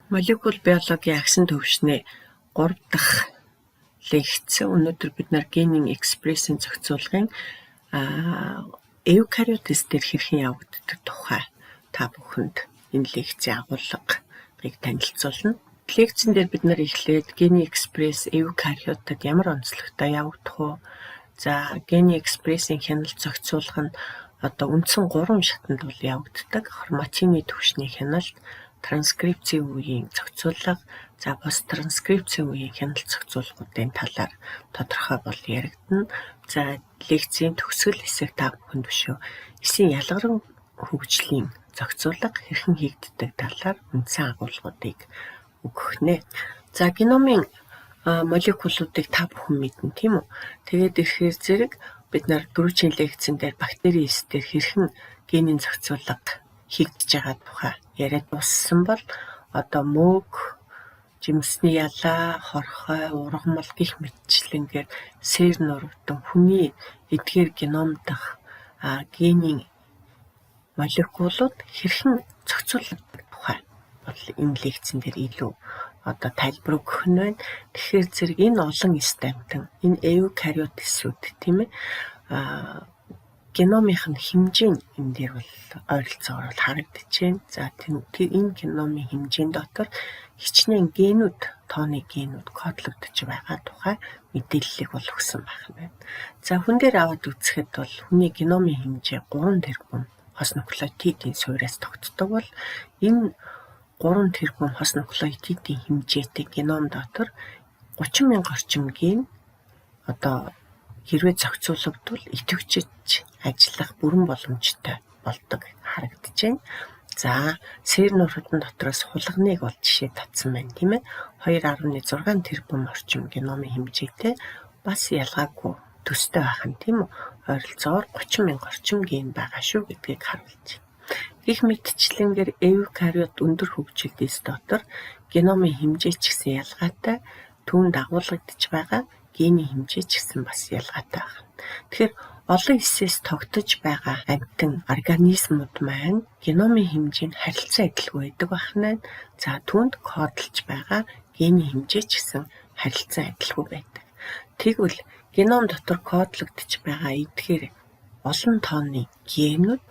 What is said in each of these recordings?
Молекул биологийн агсан төвшний 3 дахь лекц өнөөдөр бид нар генийн экспрессийн зохицуулгын эвкариотс дээр хэрхэн явагддаг тухай та бүхэнд энэ лекцийн агуулгыг танилцуулна. Лекцэн дээр бид нар эхлээд генийн экспресс эвкариотод ямар онцлогтой явагдах вэ? За генийн экспрессийн хяналт зохицуулах нь үндсэн 3 шатанд бол явагддаг. Хроматины түвшний хяналт, транскрипцийн үеийн зохицуулга, за бас транскрипцийн үеийн хяналт зохицуулгуудын талаар тодорхой бол яригдана. За лекцийн төгсгөл хэсэг та бүхэнд биш үү? Эсийн ялгаран хөгжлийн зохицуулга хэрхэн хийгддэг талаар үндсэн агуулгуудыг өгөх нэ. За геномын молекулуудыг та бүхэн мэднэ тийм үү? Тэгээд ирэхээр зэрэг бид нар дөрвийн лекцэн дээр бактери эс дээр хэрхэн генийн зохицуулга хийгдэж байгаа тухай яриад дууссан бол мөг, жимсний ялаа, хорхой, ургамал гих мэтчлэнгээр сээр нурвдан хүний эдгээр геном дах генийн молекулууд хэрхэн зохицуулагддаг тухай бол энэ лекцэн дээр илүү тайлбар өгөх нь байна. Тэгэхээр зэрэг энэ олон эстэй амтан, энэ эвкариотсүүд тийм ээ геномынх нь хэмжээ энэ дээр бол ойролцоогоор харагдаж байна. За энэ геномын хэмжээнд дотор хичнээн генүүд, тооны генүүд кодлогдож байгаа тухай мэдээллийг бол өгсөн байна. За хүн дээр аваад үзэхэд бол хүний геномын хэмжээ 3 тэрбум хос нуклеотидын сууриас тогтдог бол энэ 3 тэрбум хос нуклеотидын хэмжээтэй геном дотор 30,000 орчим ген хэрвээ зохицуулагдвал идэвхжиж ажиллах бүрэн боломжтой болдог харагдаж байна. За сээр нурвдан дотроос хулганыг бол жишээ татсан байна тийм ээ. 2.6 тэрбум орчим геномын хэмжээтэй бас ялгаагүй төстэй байх нь тийм үү? Ойролцоогоор 30,000 орчим ген байгаа шүү гэдгийг харуулж байна. Гэх мэтчлэнгээр эвкариот өндөр хөгжилтэйс дотор геномын хэмжээ ч гэсэн ялгаатай, түүнд дагуулгадж байгаа генийн хэмжээ ч гэсэн бас ялгаатай байна. Тэгэхээр олон эсээс тогтож байгаа амьтан организмууд маань геномын хэмжээ нь харилцан адилгүй байдаг байна. За түүнд кодлж байгаа генийн хэмжээ ч гэсэн харилцан адилгүй байдаг. Тэгвэл геном дотор кодлогдож байгаа эдгээр олон тооны генүүд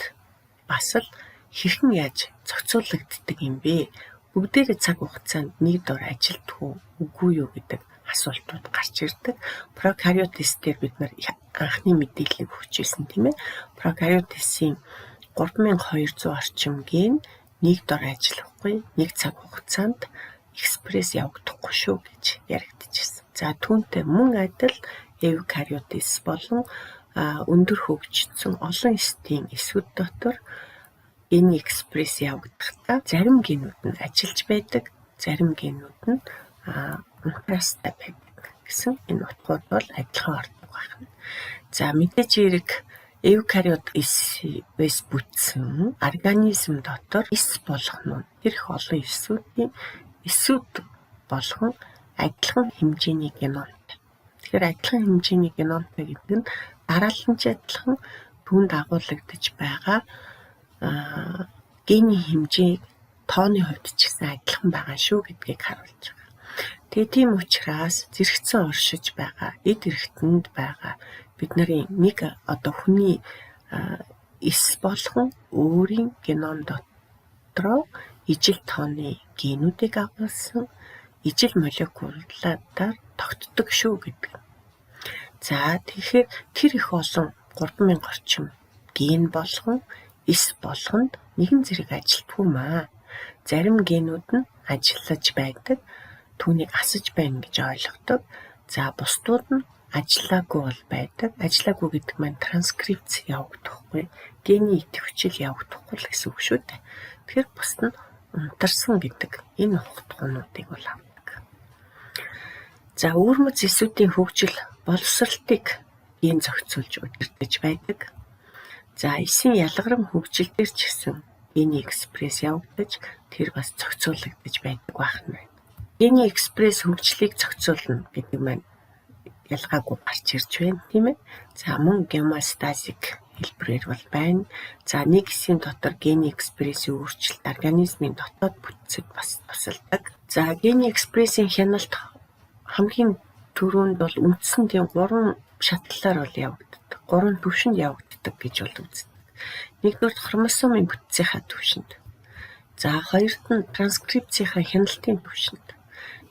бас л хэрхэн яаж зохицуулагддаг юм бэ? Бүгдээрээ цаг хугацаанд нэг дор ажилтдаг үгүй юу гэдэг асуултууд гарч ирдэг. Прокариотс дээр бид нар анхны мэдээллийг өгчээсэн тийм ээ. Прокариотсын 3200 орчим ген нэг дор ажиллахгүй, нэг цаг хугацаанд экспресс явагдахгүй шүү гэж яригдчихсэн. За түүнтэй мөн адил эвкариотс болон өндөр хөгжсөн олон эсийн эсүүд дотор энэ экспресс явагдахдаа зарим генүүд нь ажиллаж байдаг, зарим генүүд нь унтраастай байдаг гэсэн энэ утгууд бол адилхан ордог байна. За мэдээж хэрэг эвкариот эс бүтсэн организм дотор эс болгох нь их олон эсүүд болгон адилхан хэмжээний геномтой. Тэгэхээр адилхан хэмжээний геномтой гэдэг нь дарааланч адилхан түүнд агуулгадж байгаа генийн хэмжээг тооны хувьд ч гэсэн адилхан байгаа шүү гэдгийг харуулж байгаа. Тэгээ тийм учраас зэрэгцэн оршиж байгаа, эд эрхтэнд байгаа бидний нэг хүний эс болгон өөрийн геном дотроо ижил тооны генүүдийг агуулсан ижил молекулуудаар тогтдог шүү гэдэг. За тэгэхээр тэр их олон 3,000 орчим ген болгон эс болгонд нэгэн зэрэг ажилтгүй маа. Зарим генүүд нь ажиллаж байдаг, түүнийг асаж байна гэж ойлгодог. За бусдууд нь ажиллаагүй бол байдаг. Ажиллаагүй гэдэг маань транскрипц явагдахгүй, гений идэвхжил явагдахгүй л гэсэн үг шүү дээ. Тэгэхээр бусд нь унтарсан гэдэг энэ утгуудыг бол авдаг. За үүрмэц эсүүдийн хөгжил боловсралтыг ген зохицуулж удирдах байдаг. За эсийн ялгаран хөгжилтээр ч гэсэн генийн экспресс явагдаж тэр бас зохицуулагдаж байдаг байна. Генийн экспресс хөгжлийг зохицуулна гэдэг маань ялгаагүй гарч ирж байна тийм ээ. За мөн гемостазик хэлбэрээр бол байна. За нэг хэсгийн дотор гений экспрессийн өөрчлөлт организмын дотоод бүтцэд бас тусалдаг. За гений экспрессийн хяналт хамгийн түрүүнд бол үндсэн тийм 3 шатлалаар бол явагддаг. 3 түвшинд явагддаг гэж бол үздэг. Нэгдүгээр хромосомын бүтцийнхаа түвшинд. За хоёрт нь транскрипцийнхаа хяналтын түвшинд.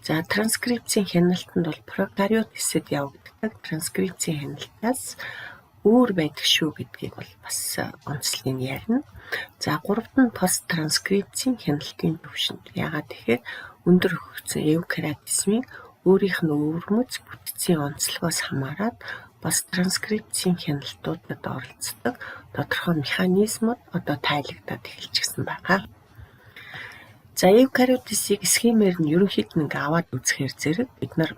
За транскрипцийн хяналтанд бол прокариот хэсэд явагддаг транскрипцийн хяналтаас өөр байдаг шүү гэдгийг бол бас онцлог нь ярина. За гуравт нь пост транскрипцийн хяналтын түвшинд. Яагаад тэгэхээр өндөр хөгжсөн эвкариотизмын өөрийнх нь өвөрмөц бүтцийн онцлогоос хамаарат бас транскрипцийн хяналтуудад оролцдог тодорхой механизмууд одоо тайлагдаад эхэлж гисэн байгаа. За эвкариотисыг схемээр нь ерөнхийд нь аваад үзэхээр зэрэг бид нар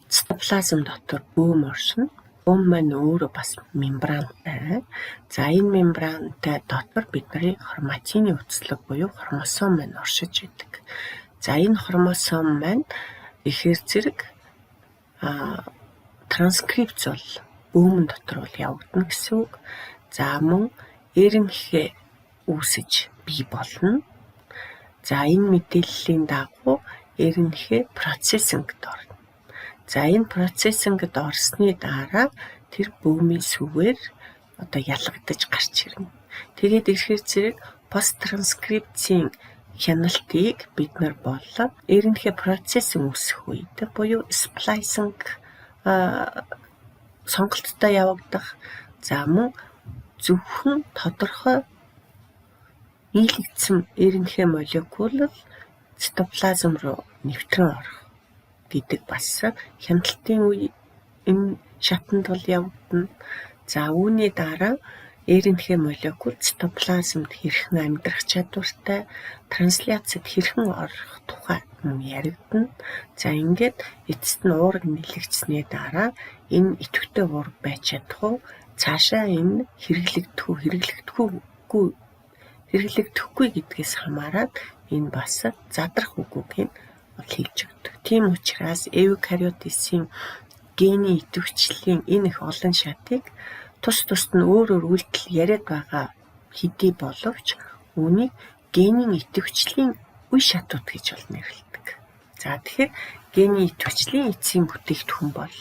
цитоплазм дотор бөөм оршино. Бөөм маань өөрөө бас мембрантай. За энэ мембрантай дотор бидний хроматины үтслэг буюу хромосом маань оршиж байдаг. За энэ хромосом маань ихээр зэрэг транскрипц бол бөөмн дотор бол явагдана гэсэн үг. За мөн эренхээ үүсэж бий болно. За энэ мэдээллийн дагуу эренхээ процессингд орно. За энэ процессингд орсны дараа тэр бөөмийн сүгээр одоо ялгагдаж гарч ирнэ. Тэгээд ирэхээр зэрэг пост транскрипцийн хяналтыг бид нар боллоо эренхээ процессинг үүсэх үед буюу сплайсинг сонголттой явагдах. За мөн зөвхөн тодорхой нийлэгдсэн эренхээ молекул цитоплазм руу нэвтрэн орох гэдэг бас хяналтын үе энэ шатанд бол явагдана. За үүний дараа эренхээ молекул цитоплазмд хэрхэн амьдрах чадвартай, трансляцид хэрхэн орох тухай яригдана. За ингээд эцэст нь уураг нийлэгдсэний дараа энэ идэвхтэй уураг байж чадах уу? Цаашаа энэ хэрэглэгдэхгүй гэдгээс хамаарат энэ бас задрах үгүйг нь хэлж өгдөг. Тийм учраас эвкариотисийн гений идэвхжлийн энэ их олон шатыг тус тусад нь өөрөөр үйлдэл яриад байгаа хэдий боловч үүнийг генийн идэвхжлийн үе шатууд гэж бол нэрлэдэг. За тэгэхээр гений идэвхжлийн эцсийн бүтээгдэхүүн бол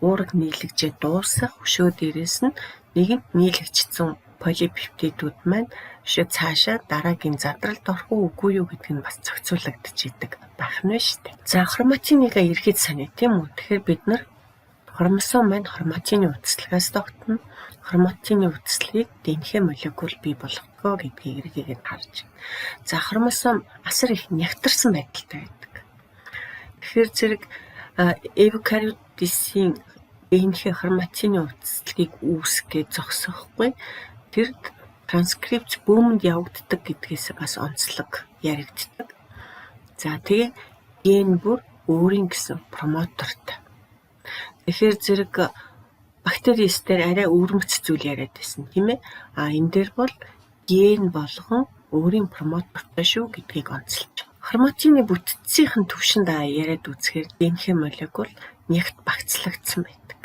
уураг нийлэгжээ дуусах өшөө дээрээс нь нэгэнт нийлэгдсэн полипептидүүд маань цаашаа дараагийн задралд орох үгүй юу гэдг нь бас зохицуулагдаж идэг байх нь шүү дээ. За хроматиныг эргээд санаа тийм үү. Тэгэхээр бид нар хромосом маань хроматины үтсэлгээс тогтно. Хроматины үтслийг дэнхэ молекул бий болгодог гэдгийг эргээд харж байна. За хромосом асар их нягтарсан байдалтай байдаг. Тэгэхээр зэрэг эвкариотисийн дэнхэ хроматины үтслийг үүсгэж зогсохгүй тэр транскрипц бөөмөнд явагддаг гэдгээс бас онцлог яригддаг. За тэгээ ген бүр өөрийн гэсэн промотортой. Тэгэхээр зэрэг бактериэс дээр арай өвөрмөц зүйл яриад байсан тийм ээ. Энэ дээр бол ген болгон өөрийн промотортой шүү гэдгийг онцолж. Хроматины бүтцийн түвшинд яриад үзэхээр дэнхэ молекул нягт багцлагдсан байдаг.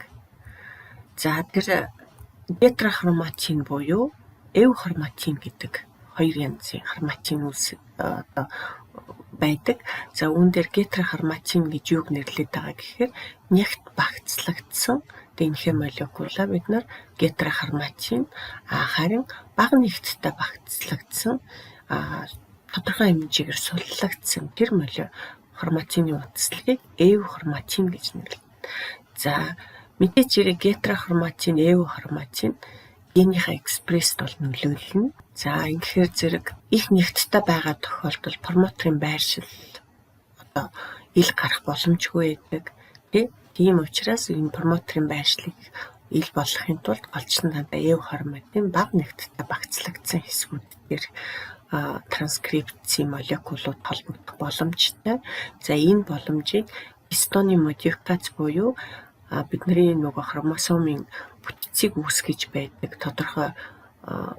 За тэр тетрахроматин буюу эвхроматин гэдэг хоёр янзын хроматин үүс байдаг. За үүн дээр тетрахроматин гэж юуг нэрлэдэг байгаа гэхээр нягт багцлагдсан дэнхэ молекулаа бид нар тетрахроматин харин бага нэгттэй багцлагдсан тодорхой хэмжээгээр суллагдсан тэр хроматины үтслийг эвхроматин гэж нэрлэдэг. За мэдээж хэрэг тетрахроматин, эвхроматин генийхээ экспресст бол нөлөөлнө. За ингэхээр зэрэг их нэгттэй байгаа тохиолдолд промоторын байршил одоо ил гарах боломжгүй байдаг. Тийм учраас энэ промоторын байршлыг ил болгохын тулд голчны дандаа эвхроматин бага нэгттэй багцлагдсан хэсгүүд дээр транскрипцийн молекулууд холбогдох боломжтой. За энэ боломжийг гистоны модификац буюу бидний нөгөө хромосомын бүтцийг үүсгэж байдаг тодорхой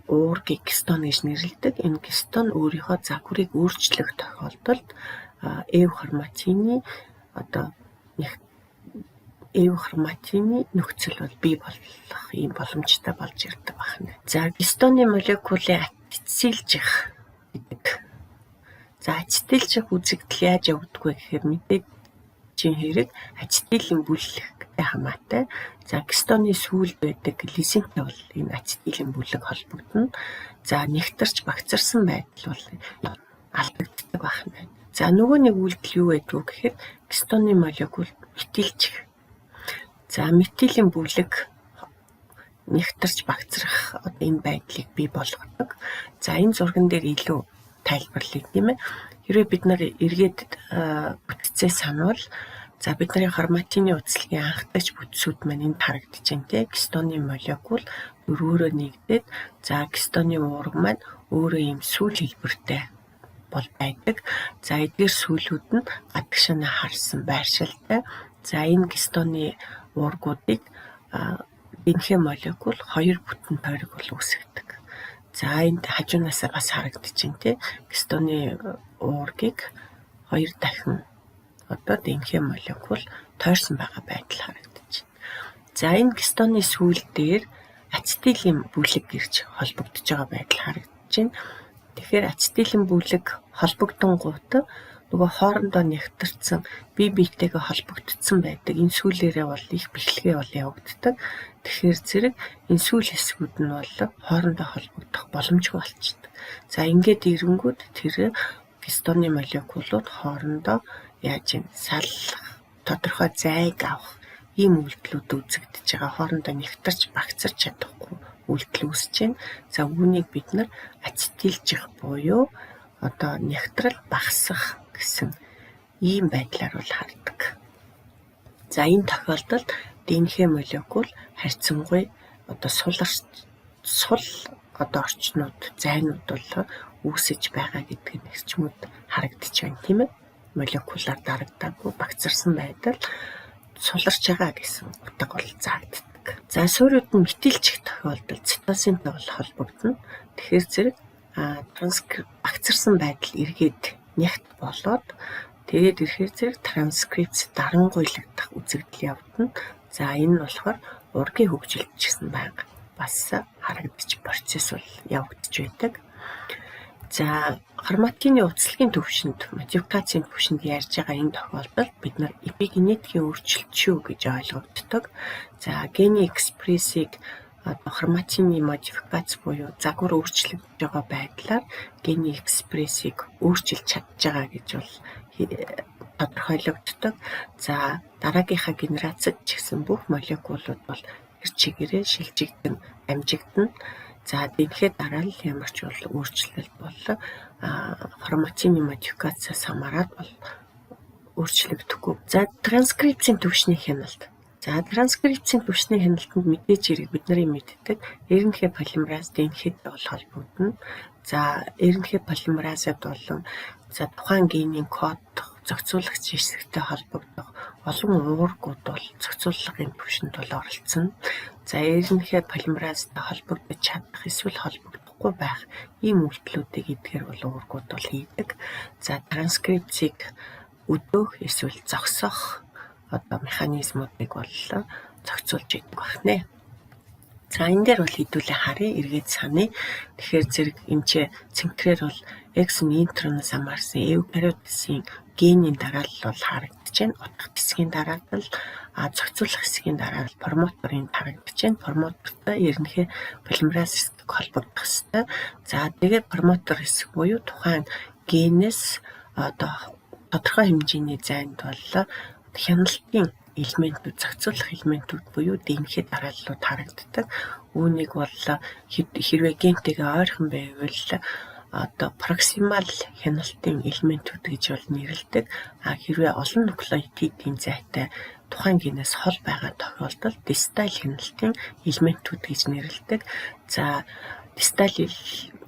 уургийг гистон гэж нэрлэдэг. Энэ гистон өөрийнхөө загварыг өөрчлөх тохиолдолд эвхроматины одоо эв хроматины нөхцөл бол бий болох ийм боломжтой болж ирдэг байна. За гистоны молекулын ацетилжих гэдэг. За ацетилжих үзэгдэл яаж явагддаг вэ гэхээр мэдээжийн хэрэг ацетилийн бүлэгтэй хамаатай. За гистоны сүүлд байдаг лизинтэй бол энэ ацетилийн бүлэг холбогдно. За нэгтэрч багцарсан байдал бол алдагддаг байна. За нөгөө нэг үйлдэл юу байдг вэ гэхээр гистоны молекул метилжих. За метилийн бүлэг нэгтэрч багцрах энэ байдлыг бий болгодог. За энэ зурган дээр илүү тайлбарлая тийм ээ. Хэрвээ бид нар эргээд бүтцээ санавал за бидний хроматины удаслагын анхдагч бүтцүүд маань энд харагдаж байна тийм. Гистоны молекул өрөөрөө нэгдээд за гистоны уурга маань өөрөө ийм сүүл хэлбэртэй бол байдаг. За эдгээр сүүлүүд нь гадагшаана харсан байршилтай. За энэ гистоны уургуудыг энхэ молекул хоёр бүтэн тойрог бол үүсгдэг. За энд хажуунаасаа бас харагдаж байна тийм. Гистоны уургийг хоёр дахин энхэ молекул тойрсон байгаа байдал харагдаж байна. За энэ гистоны сүүл дээр ацетилийн бүлэг гэрч холбогдож байгаа байдал харагдаж байна. Тэгэхээр ацетилийн бүлэг холбогдонгууд нөгөө хоорондоо нэгтэрсэн бие биетэйгээ холбогдсон байдаг. Энэ сүүлээрээ бол их бэхлэгээ бол явагддаг. Тэгэхээр зэрэг энэ сүүл хэсгүүд нь бол хоорондоо холбогдох боломжгүй болчихдог. За ингээд ирэнгүүт тэр гистоны молекулууд хоорондоо яаж юм саллах, тодорхой зайг авах ийм үйлдэлүүд үзэгдэж байгаа. Хоорондоо нэгтэрч багцарч чадахгүй үйлдэл үүсэж байна. За үүнийг бид нар ацетилжих буюу нэгтрэл багасгах гэсэн ийм байдлаар бол хардаг. За энэ тохиолдолд ДНХ молекул харьцангуй сул орчнууд, зайнууд бол үүсэж байгаа гэдгийг эрчмүүд харагдаж байна тийм ээ. Молекулаар дарагдаагүй багцарсан байдал суларч байгаа гэсэн утга бол заагддаг. За суурьуд нь метилжих тохиолдолд цитозинтай бол холбогдно. Тэгэхээр зэрэг багцарсан байдал эргээд нягт болоод тэгээд ирэхээр зэрэг транскрипц дарангуйлагдах үзэгдэл явагдана. За энэ нь болохоор ургийн хөгжилд ч гэсэн байнга бас харагдаж процесс бол явагдаж байдаг. За хроматины удаслагын төвшөнд, модификацийн төвшөнд ярьж байгаа энэ тохиолдолд бид нар эпигенетикийн өөрчлөлт шүү гэж ойлгогддог. За гений экспрессийг хроматины модификац буюу загвар өөрчлөгдөж байгаа байдлаар гений экспрессийг өөрчилж чадж байгаа гэж бол тодорхойлогддог. За дараагийнхаа генерацид ч гэсэн бүх молекулууд бол тэр чигээрээ шилжигдэн амжигдана. За дэлхийд дараа л ямар ч өөрчлөлт бол хроматины модификацаас хамаарат бол өөрчлөгдөхгүй. За транскрипцийн түвшний хяналт. За транскрипцийн түвшний хяналтанд мэдээж хэрэг бидний мэддэг РНХ полимераз ДНХ-тэй бол холбогдно. За РНХ полимеразад болон за тухайн генийн код зохицуулагч хэсэгтэй холбогдох олон уургууд бол зохицуулгын түвшинд бол оролцсон. За РНХ полимеразтай холбогдож чадах эсвэл холбогдохгүй байх ийм үйлдэлүүдийг эдгээр бол уургууд бол хийдэг. За транскрипцийг өдөөх эсвэл зогсоох механизмуудыг бол зохицуулж идэг байна. За энэ дээр бол хэдүүлээ харъя, эргээд саная. Тэгэхээр зэрэг эмчээ цэнтрээр бол эксон интроноос хамаарсан эвкариотсын генийн дараалал бол харагдаж байна. Утга хэсгийн дараалал, зохицуулах хэсгийн дараалал, промоторын харагдаж байна. Промотортой РНХ полимераз хэсэг холбогдох ёстой. За тэгээд промотор хэсэг буюу тухайн генээс тодорхой хэмжээний зайд бол хяналтын элементүүд, зохицуулах элементүүд буюу ДНХ дарааллууд харагддаг. Үүнийг бол хэрвээ гентэйгээ ойрхон байвал проксимал хяналтын элементүүд гэж бол нэрлэдэг. Хэрвээ олон нуклеотидын зайтай тухайн генээс хол байгаа тохиолдолд дистал хяналтын элементүүд гэж нэрлэдэг. За дистал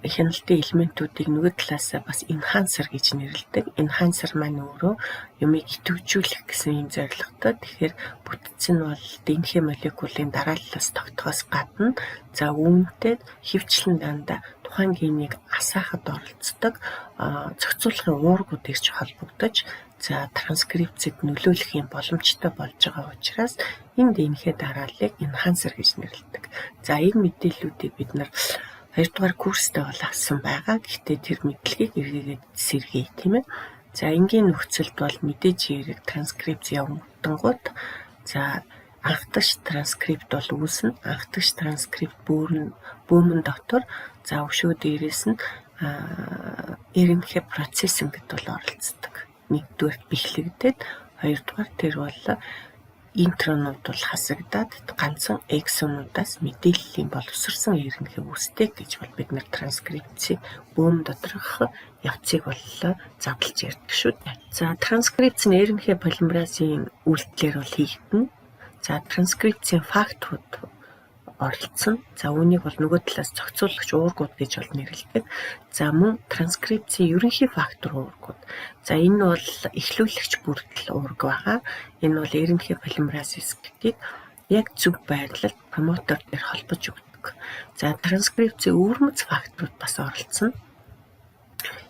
хяналтын элементүүдийг нөгөө талаасаа бас enhancer гэж нэрлэдэг. Enhancer маань өөрөө юмыг идэвхжүүлэх гэсэн юм зорилготой. Тэгэхээр бүтц нь бол ДНХ молекулын дарааллаас тогтохоос гадна за үүнтэй хөвчлэн дандаа тухайн генийг асаахад оролцдог зохицуулахын уургууд ирж холбогдож транскрипцийг нөлөөлөх юм боломжтой болж байгаа учраас энэ ДНХ дарааллыг enhancer гэж нэрлэдэг. Энэ мэдээллүүдийг бид нар 2 дугаар курстээ бол авсан байгаа. Гэхдээ тэр мэдлэгийг эргээгээд сэргээе, тийм ээ. Энгийн нөхцөлд бол мэдээж хэрэг транскрипц явагдангууд анхдагч транскрипт бол үүснэ. Анхдагч транскрипт бөөмөн дотор өшөө дээрээс нь РНХ процессингэд бол оролцдог. Нэгдүгээр бэхлэгдээд, хоёрдугаар тэр бол интронууд бол хасагдаад ганцхан эксонуудаас мэдээллийн боловсрсон РНХ үүсдэг гэж бол бид нар транскрипцийн бөөм доторх явцыг бол задлж ярьдаг шүү дээ. Транскрипц нь РНХ полимеразын үйлдэлээр бол хийгдэнэ. Транскрипцийн факторууд оролцсон. Үүнийг бол нөгөө талаас зохицуулагч уургууд гэж бол нэрлэдэг. Мөн транскрипцийн ерөнхий фактор уургууд. Энэ бол эхлүүлэгч бүрдэл уург байгаа. Энэ бол РНХ полимеразис гэдгийг яг зөв байрлалд промотер дээр холбож өгдөг. Транскрипцийн өвөрмөц факторууд бас оролцсон.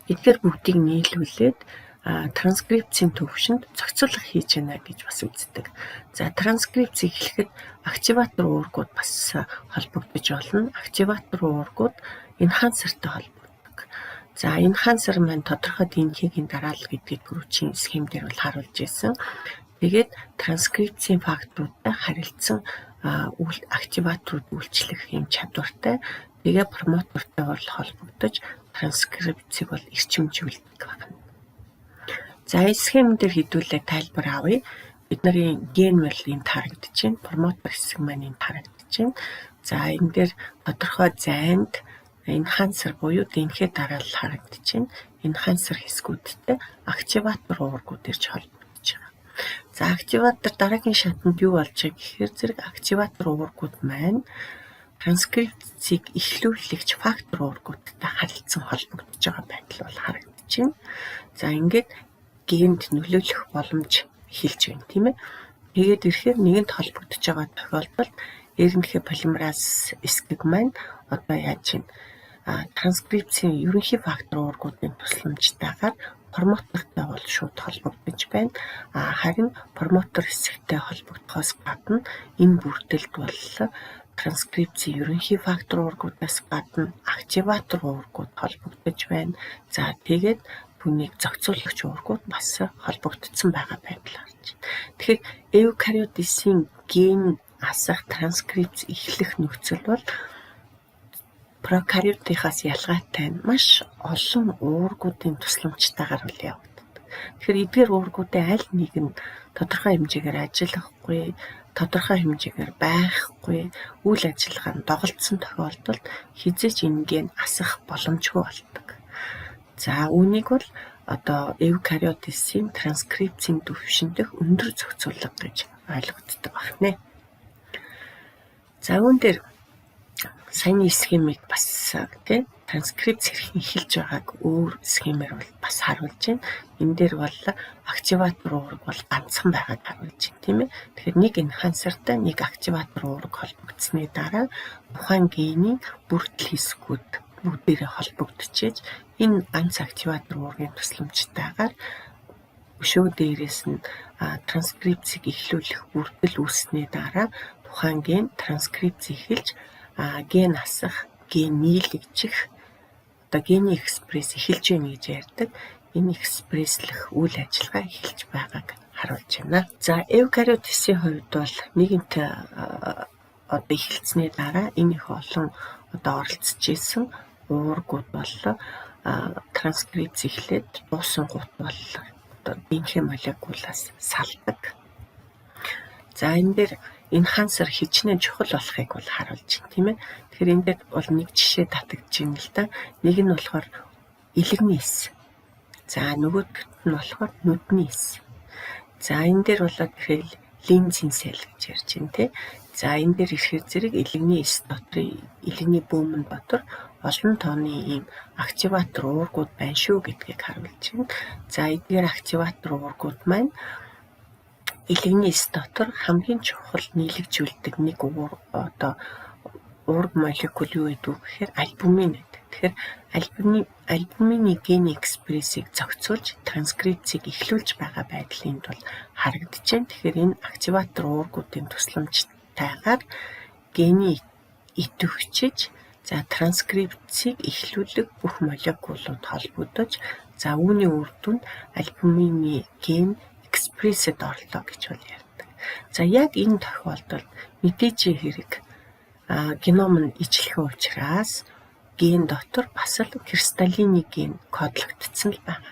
Эдгээр бүгдийг нийлүүлээд транскрипцийн төвшөнд зохицуулах хийж байна гэж бас үздэг. Транскрипц эхлэхэд активатор уургууд бас холбогдож болно. Активатор уургууд enhancer-тай холбогддог. Enhancer маань тодорхой ДНХ-ийн дараалал гэдгийг гөрүүчийн схемээр бол харуулж ирсэн. Тэгээд транскрипцийн факторуудтай харилцсан активаторууд үйлчлэх юм чадвартай. Тэгээ промотертай бол холбогдож транскрипцийг бол эрчимжүүлдэг байна. Энэ схем дээр хэдүүлээ тайлбар авъя. Бидний ген бол энд харагдаж байна. Промотер хэсэг маань энд харагдаж байна. Энэ дээр тодорхой зайд enhancer буюу ДНХ дараалал харагдаж байна. Enhancer хэсгүүдтэй активатор уургууд ирж холбогдож байгаа. Активатор дараагийн шатанд юу болж байгаа гэхээр зэрэг активатор уургууд маань транскрипцийг эхлүүлэгч фактор уургуудтай харилцан холбогдож байгаа байдал бол харагдаж байна. Ингээд генд нөлөөлөх боломж эхэлж байна, тийм ээ. Тэгээд ирэхээр нэгэнд холбогдож байгаа тохиолдолд РНХ полимераз эсгэг маань одоо яаж чинь транскрипцийн ерөнхий фактор уургуудын тусламжтайгаар промотертай бол шууд холбогдож байна. Харин промотер хэсэгтэй холбогдохоос гадна энэ бүрдэлд бол транскрипцийн ерөнхий фактор уургуудаас гадна активатор уургууд холбогдож байна. Тэгээд түүнийг зохицуулагч уургууд бас холбогдсон байгаа байдал харж байна. Тэгэхээр эвкариотын ген асах транскрипц эхлэх нөхцөл бол прокариотынхаас ялгаатай нь маш олон уургуудын тусламжтайгаар бол явагддаг. Тэгэхээр эдгээр уургуудын аль нэг нь тодорхой хэмжээгээр ажиллахгүй, тодорхой хэмжээгээр байхгүй, үйл ажиллагаа нь доголдсон тохиолдолд хизээч энэ ген асах боломжгүй болдог. Үүнийг бол одоо эвкариотын транскрипцийн төвшин дэх өндөр зохицуулга гэж ойлгогддог байна. Үүн дээр саяны схемийг бас транскрипц хэрхэн эхэлж байгааг өөр схемээр бол бас харуулж байна. Энэ дээр бол активатор уург бол ганцхан байгааг харуулж байна, тийм ээ. Тэгэхээр нэг enhancer-тай нэг активатор уург холбогдсны дараа тухайн гений бүрдэл хэсгүүд бүгдээрээ холбогдчихэж энэ ганц активатор уургийн тусламжтайгаар өшөө дээрээс нь транскрипцийг эхлүүлэх бүрдэл үүснээ дараа тухайн ген транскрипц эхэлж ген асах, ген нийлэгжих, одоо гений экспресс эхэлж байна гэж ярьдаг. Энэ экспресслэх үйл ажиллагаа эхэлж байгааг харуулж байна. Эвкариотын хувьд бол нэгэнт одоо эхэлсний дараа энэ их олон одоо оролцож исэн уургууд бол транскрипц эхлээд дуусан гут бол одоо ДНХ молекулаас салдаг. Энэ дээр enhancer хичнээн чухал болохыг бол харуулж байна, тийм ээ. Тэгэхээр энэ дээр бол нэг жишээ татагдж байна л да. Нэг нь болохоор илэгний эс. Нөгөөдгт нь болохоор нүдний эс. Энэ дээр болоод тэгэхээр линзийн сел гэж ярьж байна, тийм. Энэ дээр ирэхээр зэрэг илэгний эс дотор, илэгний бөөмөн дотор олон тооны ийм активатор уургууд байна шүү гэдгийг харуулж байна. Эдгээр активатор уургууд маань илэгний эс дотор хамгийн чухал нийлэгжүүлдэг нэг одоо уурга молекул юу гэдэг вэ гэхээр альбумин гэдэг. Тэгэхээр альбумины гений экспрессийг зохицуулж транскрипцийг эхлүүлж байгаа байдлын тул харагдаж байна. Тэгэхээр энэ активатор уургуудын тусламжтайгаар гений идэвхжиж транскрипцийг эхлүүлэх бүх молекулууд холбогдож үүний үр дүнд альбумины ген экспрессэд орлоо гэж бол ярьдаг. Яг энэ тохиолдолд мэдээжийн хэрэг геном нь ижлэхэн учраас ген дотор бас л кристаллины ген кодлогдсон л байна.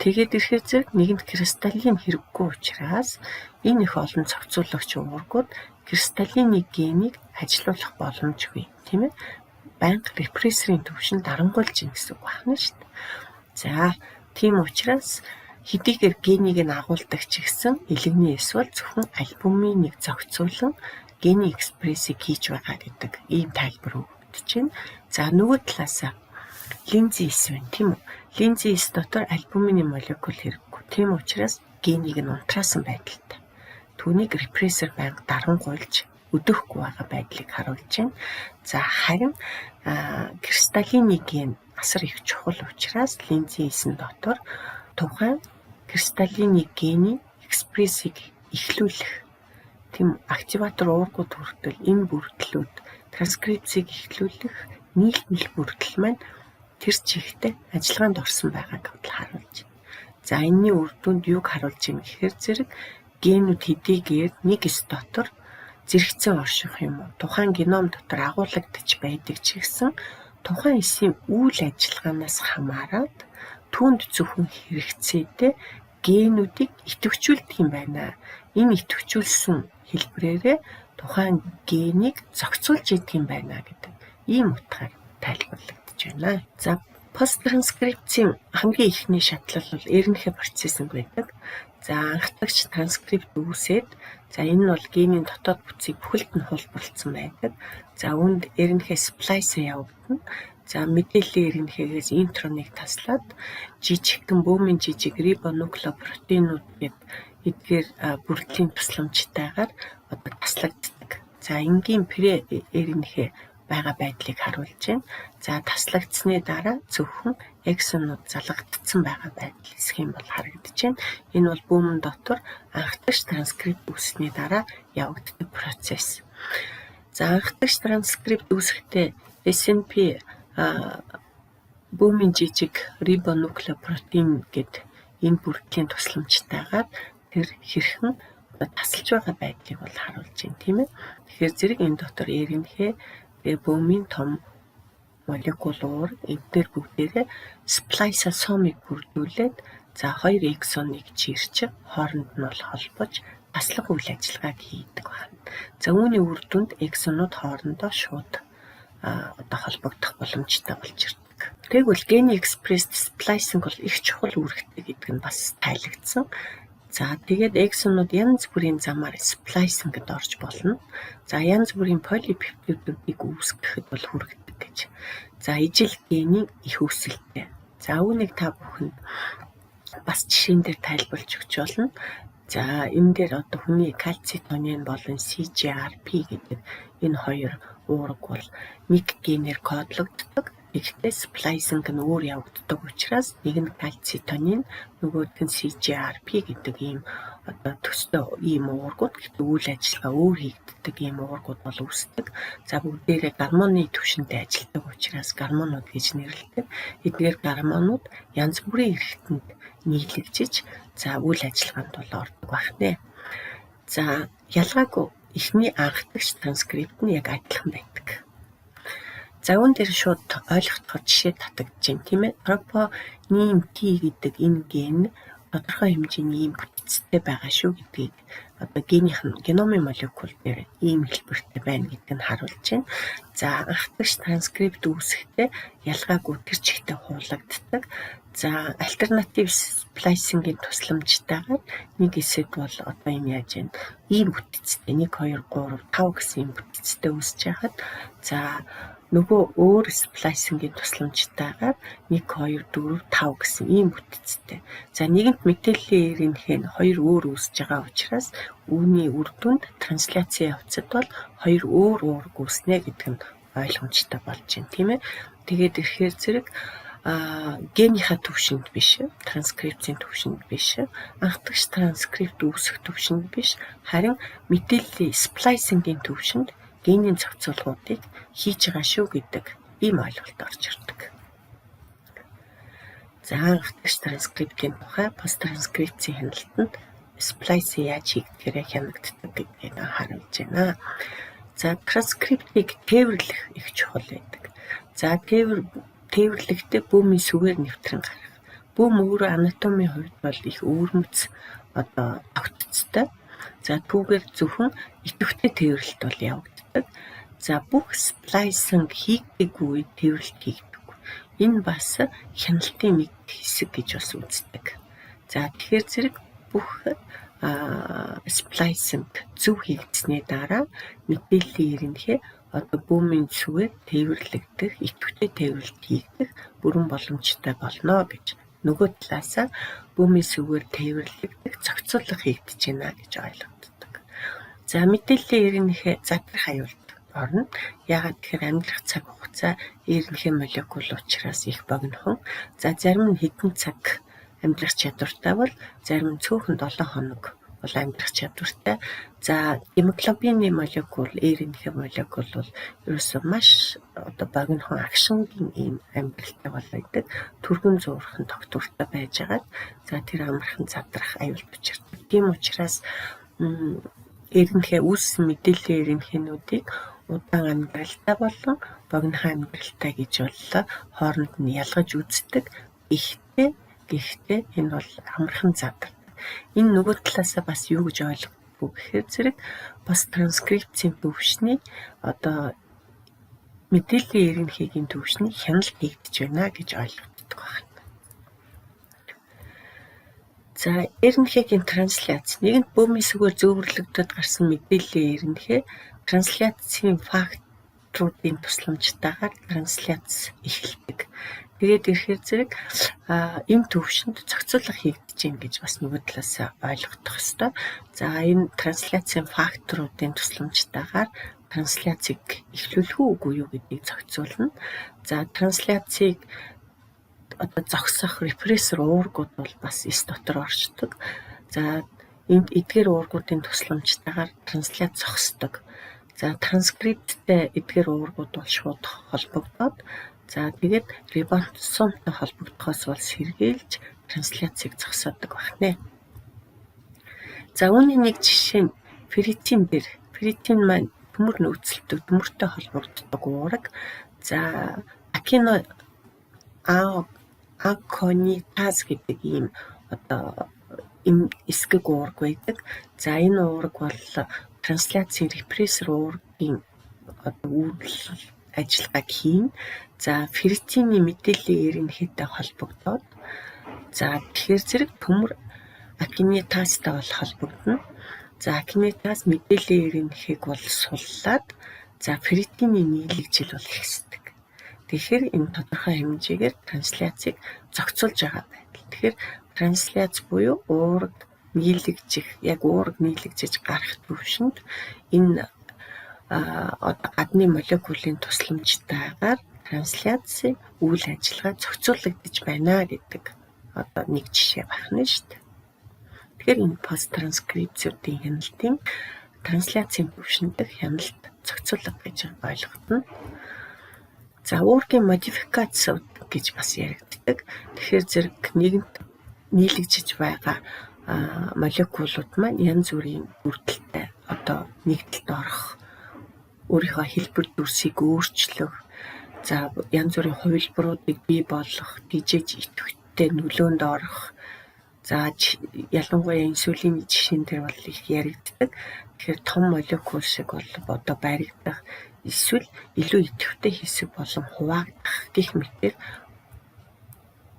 Тэгээд ирэхээр зэрэг нэгэнт кристаллин хэрэггүй учраас энэ их олон зохицуулагч уургууд кристаллины генийг ажилуулах боломжгүй, тийм ээ? Банк репрессорын төвшөнд дарангуйлж ийн гэсэн үг байна шүү дээ. Тийм учраас хэдийгээр генийг нь агуулдаг ч гэсэн илэгний эсвэл зөвхөн альбуминыг зохицуулан гений экспрессийг хийж байгаа гэдэг ийм тайлбар өгөгдөж байна. Нөгөө талаасаа линзис байна, тийм үү? Линзис дотор альбумины молекул хэрэггүй. Тийм учраас генийг нь унтраасан байдалтай. Түүнийг репрессор банк дарангуйлж өдөөхгүй байгаа байдлыг харуулж байна. Харин кристаллины ген асар их чухал учраас линзисн дотор тухайн кристаллины гений экспрессийг эхлүүлэх тийм активатор уургууд хүртэл энэ бүрдлүүд транскрипцийг эхлүүлэх нийлмэл бүрдэл маань тэр чигтээ ажиллагаанд орсон байгааг харуулж байна. Энэний үр дүнд юг харуулж байна гэхээр зэрэг генүүд хэдийгээр нэг эс дотор зэрэгцэн орших юм уу тухайн геном дотор агуулгадж байдаг ч гэсэн тухайн эсийн үйл ажиллагаанаас хамаарат түүнд зөвхөн хэрэгцээтэй генүүдийг идэвхжүүлдэг юм байна. Энэ идэвхжүүлсэн хэлбэрээрээ тухайн генийг зохицуулж идэг юм байна гэдэг ийм утгаар тайлбарлагдаж байна. Посттранскрипцийн хамгийн ихний шатлал бол эренхэ процессинг байдаг. Анхдагч транскрипт үүсээд энэ нь бол генийн дотоод бүтцийг бүхэлд нь хулбарлцсан байдаг. Үүнд эренхэ сплайс явагдана. Мэдээллийн эренхээс интроныг таслаад жижигхэн бөөмийн жижиг рибонуклеопротеинууд гэдэг эдгээр бүрдлийн тусламжтайгаар таслагддаг. Энгийн пре эренхэ байгаа байдлыг харуулж байна. Таслагдсны дараа зөвхөн эксонууд залгагдсан байгаа байдал эсэх юм бол харагдаж байна. Энэ бол бөөмөн дотор анхдагч транскрипт үүссэний дараа явагддаг процесс. Анхдагч транскрипт үүсэхдээ SNP бөөмийн жижиг рибонуклеопротеин гэдэг энэ бүрдлийн тусламжтайгаар тэр хэрхэн тасалж байгаа байдлыг бол харуулж байна, тийм ээ. Тэгэхээр зэрэг энэ дотор эренхэ бөөмийн том молекул уурга эдгээр бүгдээрээ сплайсосомыг бүрдүүлээд хоёр эксоныг чирч хооронд нь бол холбож таслах үйл ажиллагааг хийдэг байна. Үүний үр дүнд эксонууд хоорондоо шууд холбогдох боломжтой болж ирдэг. Тэгвэл гений экспресс сплайсинг бол их чухал үүрэгтэй гэдэг нь бас тайлагдсан. Тэгээд эксонууд янз бүрийн замаар сплайсингд орж болно. Янз бүрийн полипептидүүдийг үүсгэхэд бол хүргэдэг гэж. Ижил гений их үүсэлтэй. Үүнийг та бүхэнд бас жишээн дээр тайлбарлаж өгч болно. Энэ дээр хүний кальцитонин болон CGRP гэдэг энэ хоёр уурга бол нэг генээр кодлогддог. Гэхдээ сплайсинг нь өөр явагддаг учраас нэг нь кальцитонин, нөгөөх нь CGRP гэдэг ийм төстэй ийм уургууд гэхдээ үйл ажиллагаа өөр хийгддэг ийм уургууд бол үүсдэг. Бүгдээрээ гормоны түвшинтэй ажилладаг учраас гормонууд гэж нэрлэдэг. Эдгээр гормонууд янз бүрийн эрхтэнд нийлэгжиж үйл ажиллагаанд бол ордог байна. Ялгаагүй эхний анхдагч транскрипт нь яг адилхан байдаг. Үүн дээр шууд ойлгохдоход жишээ татагдж байна, тийм ээ. Тропонин T гэдэг энэ ген тодорхой хэмжээний ийм бүтцтэй байгаа шүү гэдгийг генийхэн геномын молекул дээр ийм хэлбэртэй байна гэдг нь харуулж байна. Анхдагч транскрипт үүсэхдээ ялгаагүй тэр чигтээ хуулагддаг. Альтернатив сплайсингийн тусламжтайгаар нэг эсэд бол энэ яаж байна? Ийм бүтцтэй 1 2 3 5 гэсэн ийм бүтцтэй үүсэж байхад нөгөө өөр сплайсингийн тусламжтайгаар 1 2 4 5 гэсэн ийм бүтцтэй. Нэгэнт мэдээллийн эренхээ нь хоёр өөр үүсэж байгаа учраас үүний үр дүнд трансляцийн явцад бол хоёр өөр уурга үүснэ гэдэг нь ойлгомжтой болж байна тийм ээ. Тэгээд ирэхээр зэрэг генийхаа төвшөнд биш, транскрипцийн төвшөнд биш, анхдагч транскрипт үүсгэх төвшөнд биш, харин мэдээллийн сплайсингийн төвшөнд генийн зохицуулгуудыг хийж байгаа шүү гэдэг ийм ойлголт орж ирдэг. За анхдагч транскриптийн тухай пост транскрипцийн хяналтанд сплайс яаж хийгдгээрээ хянагддаг гэдгийг харуулж байна. За транскриптыг тээвэрлэх их чухал байдаг. За тээвэрлэхдээ бөөмийн сүгээр нэвтрэн гарах. Бөөм өөрөө анатомийн хувьд бол их өвөрмөц тогтцтой. За түүгээр зөвхөн идэвхтэй тээвэрлэлт бол явагддаг. За бүх сплайсинг хийгдэггүй тээвэрлэлт хийгдэггүй. Энэ бас хяналтын нэг хэсэг гэж бас үздэг. За тэгэхээр зэрэг бүх сплайсинг зөв хийгдсэний дараа мэдээллийн ерөнхий бөөмийн сүгээр тээвэрлэгдэх, идэвхтэй тээвэрлэлт хийгдэх бүрэн боломжтой болно гэж нөгөө талаас бөөмийн сүгээр тээвэрлэгдэх зохицуулах хийгдэж байна гэж ойлгогддог. За мэдээллийн ерөнхий задрах аюулт орно. Яагаад тэгэхээр амьдрах цаг хугацаа ерөнхий молекул учраас их богинохон. За зарим нь хэдэн цаг амьдрах чадвартай бол зарим нь цөөхөн 7 хоног бол амьдрах чадвартай. За гемоглобины молекул, ерөнхий молекул бол ерөөсөө маш богинохон агшингийн ийм амьдралтай бол байдаг. Түргэн зуурхан тогтвортой байж байгаа. За тэр амархан задрах аюулт учирдаг. Тийм учраас ерөнхий үүссэн мэдээллийн ерөнхийнүүдийг удаан амьдралтай болон богинохон амьдралтай гэж боллоо хооронд нь ялгаж үздэг. Гэхдээ энэ бол амархан задардаг. Энэ нөгөө талаасаа бас юу гэж ойлгохгүй гэхээр зэрэг бас транскрипцийн төвшний мэдээллийн ерөнхийгийн төвшний хяналт хийгдэж байна гэж ойлгогддог байна. За ерөнхийгийн трансляц нэгэнт бөөмийн сүгээр зөөвөрлөгдөд гарсан мэдээллийн ерөнхий трансляцийн факторуудын тусламжтайгаар трансляц эхэлдэг. Тэгээд ирэхээр зэрэг ийм төвшөнд зохицуулах хийгдэж байна гэж бас нөгөө талаас ойлгох ёстой. За энэ трансляцийн факторуудын тусламжтайгаар трансляцийг эхлүүлэх үгүй юу гэдгийг зохицуулна. За трансляцийг зогсох репрессор уургууд бол бас эс дотор оршдог. За энд эдгээр уургуудын тусламжтайгаар трансляц зогсдог. За транскрипттэй эдгээр уургууд бол шууд холбогдоод за тэгээд рибосомтой холбогдохоос бол сэргийлж трансляцийг зогсоодог байна. За үүний нэг жишээ нь ферритин дээр. Ферритин маань төмөр нөөцлөлтөд төмөртэй холбогддог уурга. За аконитаз гэдэг ийм эсгэг уурга байдаг. За энэ уурга бол трансляцийн репрессор уургийн үйлдэл ажиллагааг хийн. За ферритины мэдээллийн ерөнхийтэй холбогдоод за тэгэхээр зэрэг төмөр акинитазтай бол холбогдно. За акинитаз мэдээллийн ерөнхийг бол суллаад за ферритины нийлэгжил бол ихсдэг. Тэгэхээр энэ тодорхой хэмжээгээр трансляцийг зохицуулж байгаа байдал. Тэгэхээр трансляц буюу уурга нийлэгжих, яг уурга нийлэгжиж гарах төвшөнд энэ гадны молекулын тусламжтайгаар трансляцийн үйл ажиллагаа зохицуулагдаж байна гэдэг нэг жишээ байна шүү дээ. Тэгэхээр энэ пост транскрипцийн хяналтын трансляцийн төвшөндөх хяналт зохицуулга гэж ойлгогдно. За уургийн модификац гэж бас яригддаг. Тэгэхээр зэрэг нэгэнт нийлэгжиж байгаа молекулууд маань янз бүрийн бүрдэлтэй нэгдэлд орох, өөрийнхөө хэлбэр дүрсийг өөрчлөх, за янз бүрийн хувилбаруудыг бий болгох, дижиж идэвхтэй нөлөөнд орох. За ялангуяа инсулины жишээн дээр бол их яригддаг. Тэгэхээр том молекул шиг бол баригдах, эсвэл илүү идэвхтэй хэсэг болон хуваагдах гэх мэтээр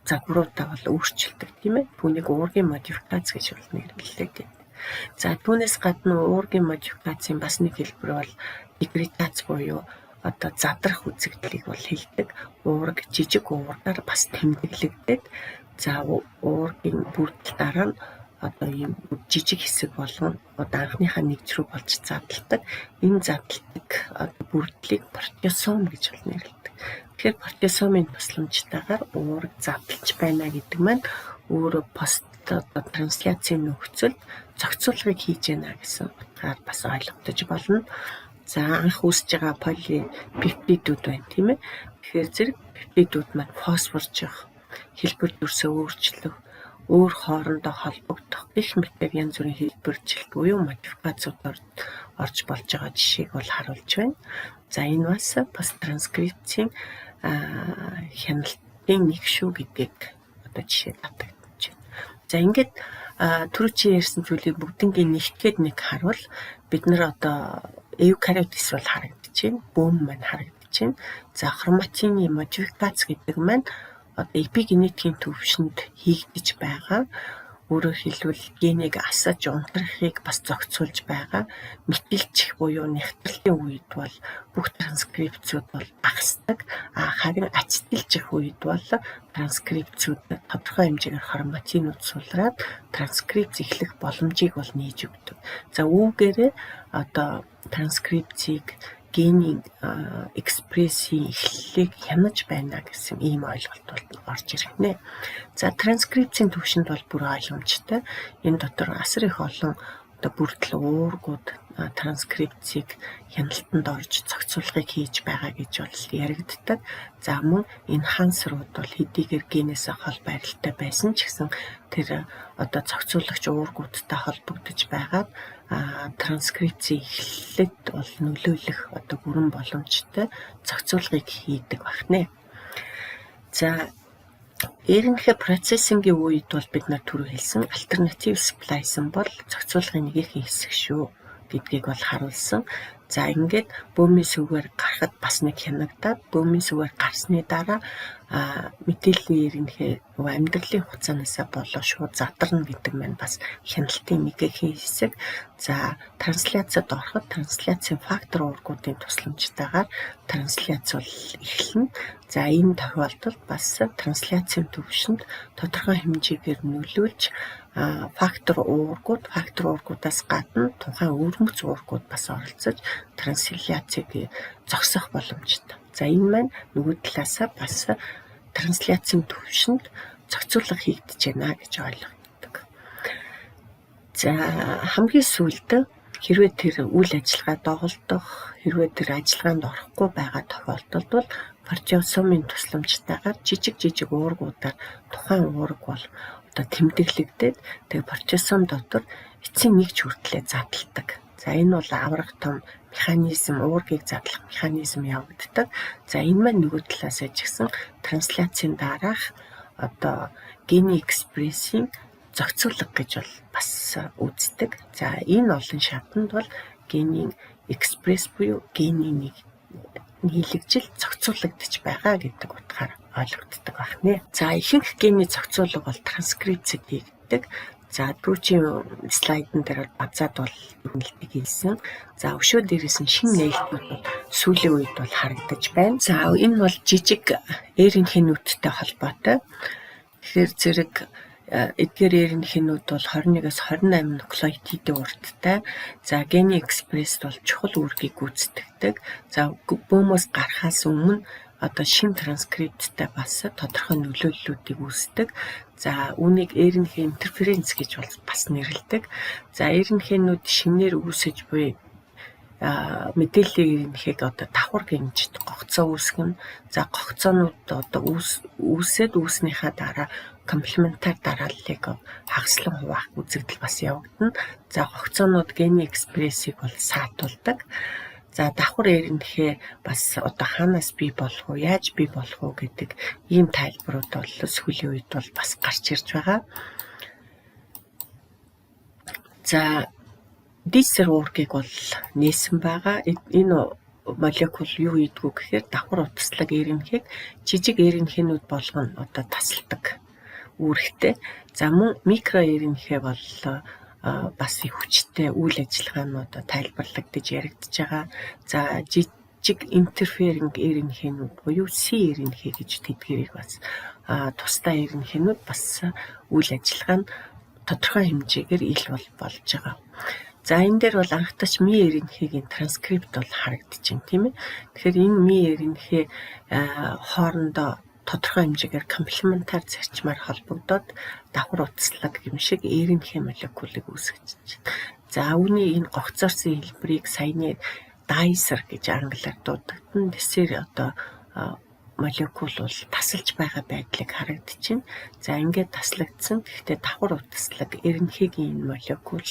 загваруудаа бол өөрчилдөг тийм ээ. Түүнийг уургийн модификац гэж бол нэрлэдэг. За түүнээс гадна уургийн модификацийн бас нэг хэлбэр бол деградац буюу задрах үзэгдлийг бол хэлдэг. Уурга жижиг уургаар бас тэмдэглэгдээд за уургийн бүрдэл дараа нь одоо ийм жижиг хэсэг болгон одоо анхныхаа нэгж рүү болж задалдаг. Энэ задалдаг бүрдлийг протеосом гэж нэрлэдэг. Тэгэхээр протеосомын тусламжтайгаар уурыг задалж байна гэдэг маань өөрөө пост трансляцийн нөхцөлд зохицуулгыг хийж байна гэсэн утгаар бас ойлгогдож болно. За анх үүсэж байгаа полипептидүүд байна тийм ээ. Тэгэхээр зэрэг пептидүүд маань фосфоржих, хэлбэр дүрсээ өөрчлөх, өөр хоорондоо холбогдох гэх мэт янз бүрийн хэлбэржилт буюу модификацууд орж болж байгаа жишээг бол харуулж байна. За энэ бас транскрипцийн хяналтын нэг шүү гэдгийг одоо жишээ татагдаж байна. За ингээд түрүү чи ярьсан зүйлийг бүгднийг нэгтгээд нэг харуул бид нар одоо эукариотис бол харагдаж байна. Бөөм маань харагдаж байна. За хроматины модификац гэдэг маань одоо эпигенетикийн төвшөнд хийгдэж байгаа. Өөрөөр хэлбэл генийг асаж унтрахыг бас зохицуулж байгаа. Метилчих буюу нягтралын үед бол бүх транскрипцүүд бол багасдаг. Харин ацетилчих үед бол транскрипцүүд тодорхой хэмжээгээр хроматинууд сулраад транскрипц эхлэх боломжийг бол нээж өгдөг. За үүгээрээ одоо транскрипцийг генийн экспрессийн эхлэлийг хянаж байна гэсэн ийм ойлголт бол орж ирэх нэ. За транскрипцийн төвшөнд бол бүр ойлгомжтой. Энэ дотор асар их олон одоо бүрдэл уургууд транскрипцийг хяналтанд орж зохицуулгыг хийж байгаа гэж бол яригддаг. За мөн энхансерууд бол хэдийгээр генээсээ хол байралтай байсан ч гэсэн тэр одоо зохицуулагч уургуудтай холбогдож байгаад транскрипцийн эхлэлд бол нөлөөлөх одоо бүрэн боломжтой зохицуулгыг хийдэг байна. За эренхэ процессингийн үед бол бид нар түрүү хэлсэн альтернатив сплайсэн бол зохицуулгын нэг их хэсэг шүү гэдгийг бол харуулсан. За ингээд бөөмийн сүгээр гарахад бас нэг хянагдаад бөөмийн сүгээр гарсны дараа метилийн эренхээ амьдралын хугацаанаас болоо шууд задарна гэдэг маань бас хяналтын нэг их хэсэг. За трансляцад ороход трансляцийн фактор уургуудын тусламжтайгаар трансляц бол эхэлнэ. За энэ тохиолдолд бас трансляцийн төвшөнд тодорхой хэмжээгээр нөлөөлж фактор уургуудаас гадна тухайн өрмөц уургууд бас оролцож трансляцийг зогсоох боломжтой. За энэ маань нөгөө талаасаа бас трансляцийн төвшөнд зохицуулга хийгдэж байна гэж ойлгогддог. За хамгийн сүүлд хэрвээ тэр үйл ажиллагаа доголдох, хэрвээ тэр ажиллагаанд орохгүй байгаа тохиолдолд бол протеосомын тусламжтайгаар жижиг уургуудаар тухайн уург бол одоо тэмдэглэгдээд тэгээ протеосом дотор эцсийн нэгж хүртлээр задалдаг. За энэ бол аврах том механизм, уургийг задлах механизм явагддаг. За энэ маань нөгөө талаасаа ч гэсэн трансляцийн дараах одоо гений экспрессийн зохицуулга гэж бол бас үздэг. За энэ олон шатанд бол генийн экспресс буюу генийн нийлэгжил зохицуулагдаж байгаа гэдэг утгаар ойлгогддог байна. За ихэнх гений зохицуулга бол транскрипцэд хийгддэг. За түрүүчийн слайдн дээр базаад бол нэлтийг хэлсэн. За өшөө дээрээс нь шинэ нээлтүүд бол сүүлийн үед бол харагдаж байна. За энэ бол жижиг эренхийнүүдтэй холбоотой. Тэгэхээр зэрэг эдгээр эренхийнүүд бол 21-аас 28 нуклеотидын урттай. За гений экспресс бол чухал үүргийг гүйцэтгэдэг. За бөөмөөс гарахаас өмнө одоо шин транскрипттай бас тодорхой нөлөөллүүдийг үүсдэг. За үүнийг эренхий интерференц гэж бас нэрлэдэг. За эренхийнүүд шинээр үүсэж буй мэдээллийн эренхийг одоо давхар гинжид гогцоо үүсгэн. За гогцоонууд одоо үүснийхаа дараа комплементар дарааллыг хагаслан хуваах үзэгдэл бас явагдана. За гогцоонууд гений экспрессийг бол саатуулдаг. За давхар эренхээ бас одоо хаанаас бий болох уу, яаж бий болох уу гэдэг ийм тайлбарууд бол сүүлийн үед бол бас гарч ирж байгаа. За дисер уургийг бол нээсэн байгаа. Энэ молекул юу ийдгүү гэхээр давхар утаслаг эренхийг жижиг эренхийнүүд болгоно одоо тасалдаг үүрэгтэй. За мөн микро эренхээ бол бас их хүчтэй үйл ажиллагаанууд тайлбарлагдаж яригдж байгаа. За жижиг интерферинг эренхийнүүд буюу C эренхий гэж тэдгэрийг бас тусдаа эренхийнүүд бас үйл ажиллагаа нь тодорхой хэмжээгээр ил болж байгаа. За энэ дээр бол анхдагч ми эренхийн транскрипт бол харагдаж байна, тийм ээ. Тэгэхээр энэ ми эренхий хоорондоо тодорхой хэмжээгээр комплементар зарчмаар холбогдоод давхар утаслаг гэмшиг эренхий молекулыг үүсгэж байна. За үүний энэ гогцоорсон хэлбэрийг саяны дайсер гэж англиар дуудагдана. Тэсэр одоо молекул бол тасалж байгаа байдлыг харагдаж байна. За ингээд таслагдсан. Гэхдээ давхар утаслаг эренхигийн энэ молекул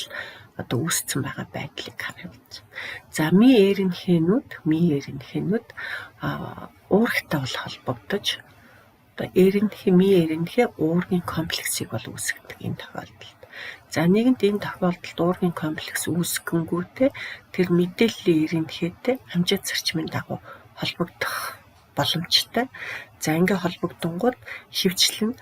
одоо үүссэн байгаа байдлыг харагдаж байна. За ми эренхийнүүд уургатай бол холбогдож одоо ми эренхий уургийн комплексыг бол үүсгэдэг энэ тохиолдолд. За нэгэнт энэ тохиолдолд уургийн комплекс үүсгэнгүүтээ тэр мэдээллийн эренхийтэй хамжаа зарчмын дагуу холбогдох боломжтой. За ингээ холбогдонгууд хөвчлэн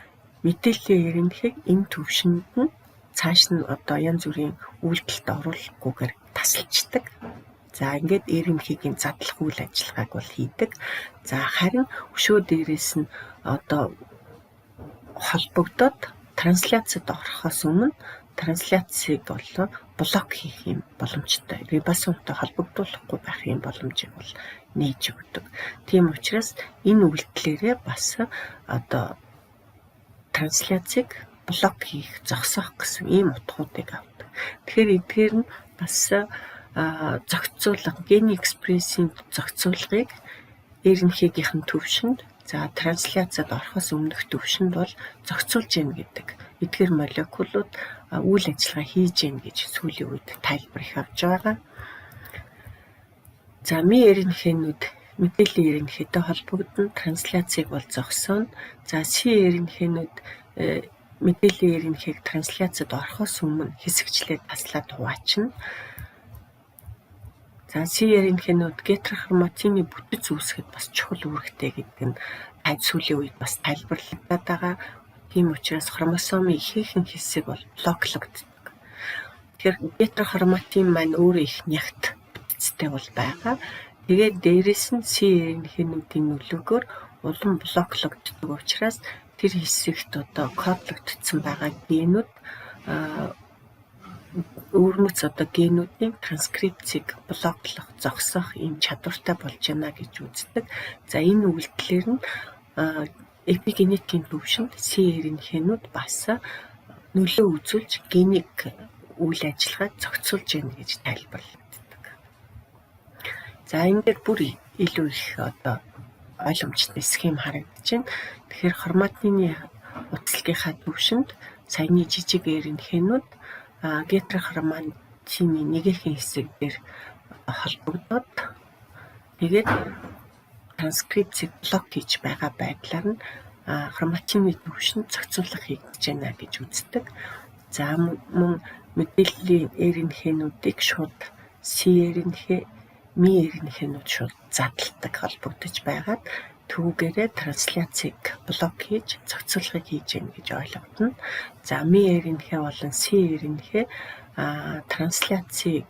мэдээллийн эренхийг энэ төвшөнд нь цааш нь одоо янз бүрийн үйлдэлд оруулахгүйгээр тасалждаг. За ингээд эренхигийн задлах үйл ажиллагааг бол хийдэг. За харин өшөө дээрээс нь одоо холбогдоод трансляцид орохоос өмнө трансляцийг болоо блок хийх юм боломжтой. Рибосомтой холбогдуулахгүй байх юм боломжийг бол нээж өгдөг. Тийм учраас энэ үйлдэлээрээ бас одоо трансляцийг блок хийх, зогсоох гэсэн ийм утгуудыг авдаг. Тэгэхээр эдгээр нь бас зохицуулга, гений экспрессийн зохицуулгыг эренхийгийнхэн төвшөнд, за трансляцид орохоос өмнөх төвшөнд бол зохицуулж гин гэдэг. Эдгээр молекулууд үйл ажиллагаа хийж гин гэж сүүлийн үед тайлбар их авч байгаа. За ми эренхийнүүд мэдээллийн эренхийтэй холбогдно, трансляцийг бол зогсооно. За си эренхийнүүд мэдээллийн эренхийг трансляцид орохоос өмнө хэсэгчлээд таслаад хуваачна. За си эренхийнүүд гетерохроматины бүтэц үүсгэхэд бас чухал үүрэгтэй гэдэг нь сүүлийн үед бас тайлбарлагдаад байгаа. Тийм учраас хромосомын ихээхэн хэсэг бол блоклогддог. Тэгэхээр гетерохроматин маань өөрөө их нягт бүтэцтэй бол байгаа. Тэгээд дээрэс нь си эренхийнүүдийн нөлөөгөөр улам блоклогддог учраас тэр хэсэгт одоо кодлогдсон байгаа генүүд өөрмөц одоо генүүдийн транскрипцийг блоклох, зогсоох ийм чадвартай болж байна гэж үздэг. За энэ үйлдэлээр нь эпигенетикийн төвшөнд си эренхийнүүд бас нөлөө үзүүлж геник үйл ажиллагааг зохицуулж байна гэж тайлбарлагддаг. За энэ дээр бүр илүү их одоо ойлгомжтой схем харагдаж байна. Тэгэхээр хроматины утаслагынхаа төвшөнд саяны жижиг эренхийнүүд гетерохроматины нэгэн хэсгээр холбогдоод тэгээд транскрипцийг блок хийж байгаа байдлаар нь хроматины төвшөнд зохицуулах хийгдэж байна гэж үздэг. За мөн мэдээллийн эренхийнүүдийг шууд си эренхий, ми эренхийнүүд шууд задалдаг холбогдож байгаад түүгээрээ трансляцийг блок хийж зохицуулгыг хийж гэнэ гэж ойлгогдно. За ми эренхий болон си эренхий трансляцийг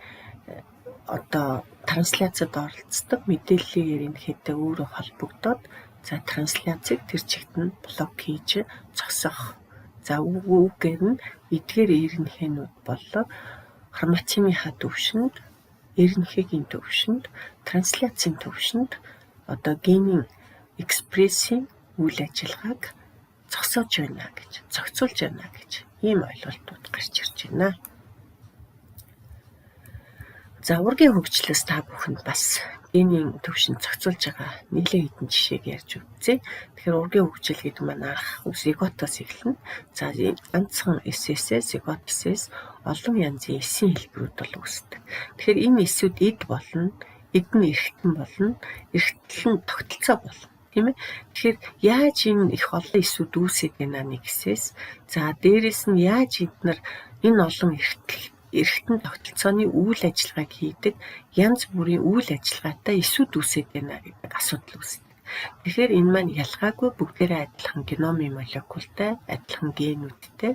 одоо трансляцид оролцдог мэдээллийн эренхийтэй өөрөө холбогдоод за трансляцийг тэр чигт нь блок хийж зогсоох. За үүгээр нь эдгээр эренхийнүүд болоо хроматиныхаа төвшөнд, эренхийгийн төвшөнд, трансляцийн төвшөнд одоо генийн экспрессийн үйл ажиллагааг зогсоож байна гэж, зохицуулж байна гэж ийм ойлголтууд гарч ирж байна. За ургийн хөгжлөөс та бүхэнд бас генийн төвшөнд зохицуулж байгаа нэлээд хэдэн жишээг ярьж үзье. Тэгэхээр ургийн хөгжил гэдэг маань анх зиготоос эхэлнэ. За ганцхан эсээс, зиготосээс олон янзын эсийн хэлбэрүүд бол үүсдэг. Тэгэхээр энэ эсүүд эд болно, эд нь эргэтэн болно, эргэтэл нь тогтолцоо болно. Тийм ээ. Тэгэхээр яаж энэ их олон эсүүд үүсэж байна нэг хэсээс. За дээрэс нь яаж эднэр энэ олон эргэтэн тогтолцооны үйл ажиллагааг хийдэг янз бүрийн үйл ажиллагаатай эсүүд үүсэж байна гэдэг асуудал үүсдэг. Тэгэхээр энэ маань ялгаагүй бүгдээрээ адилхан геномын молекултай, адилхан генүүдтэй.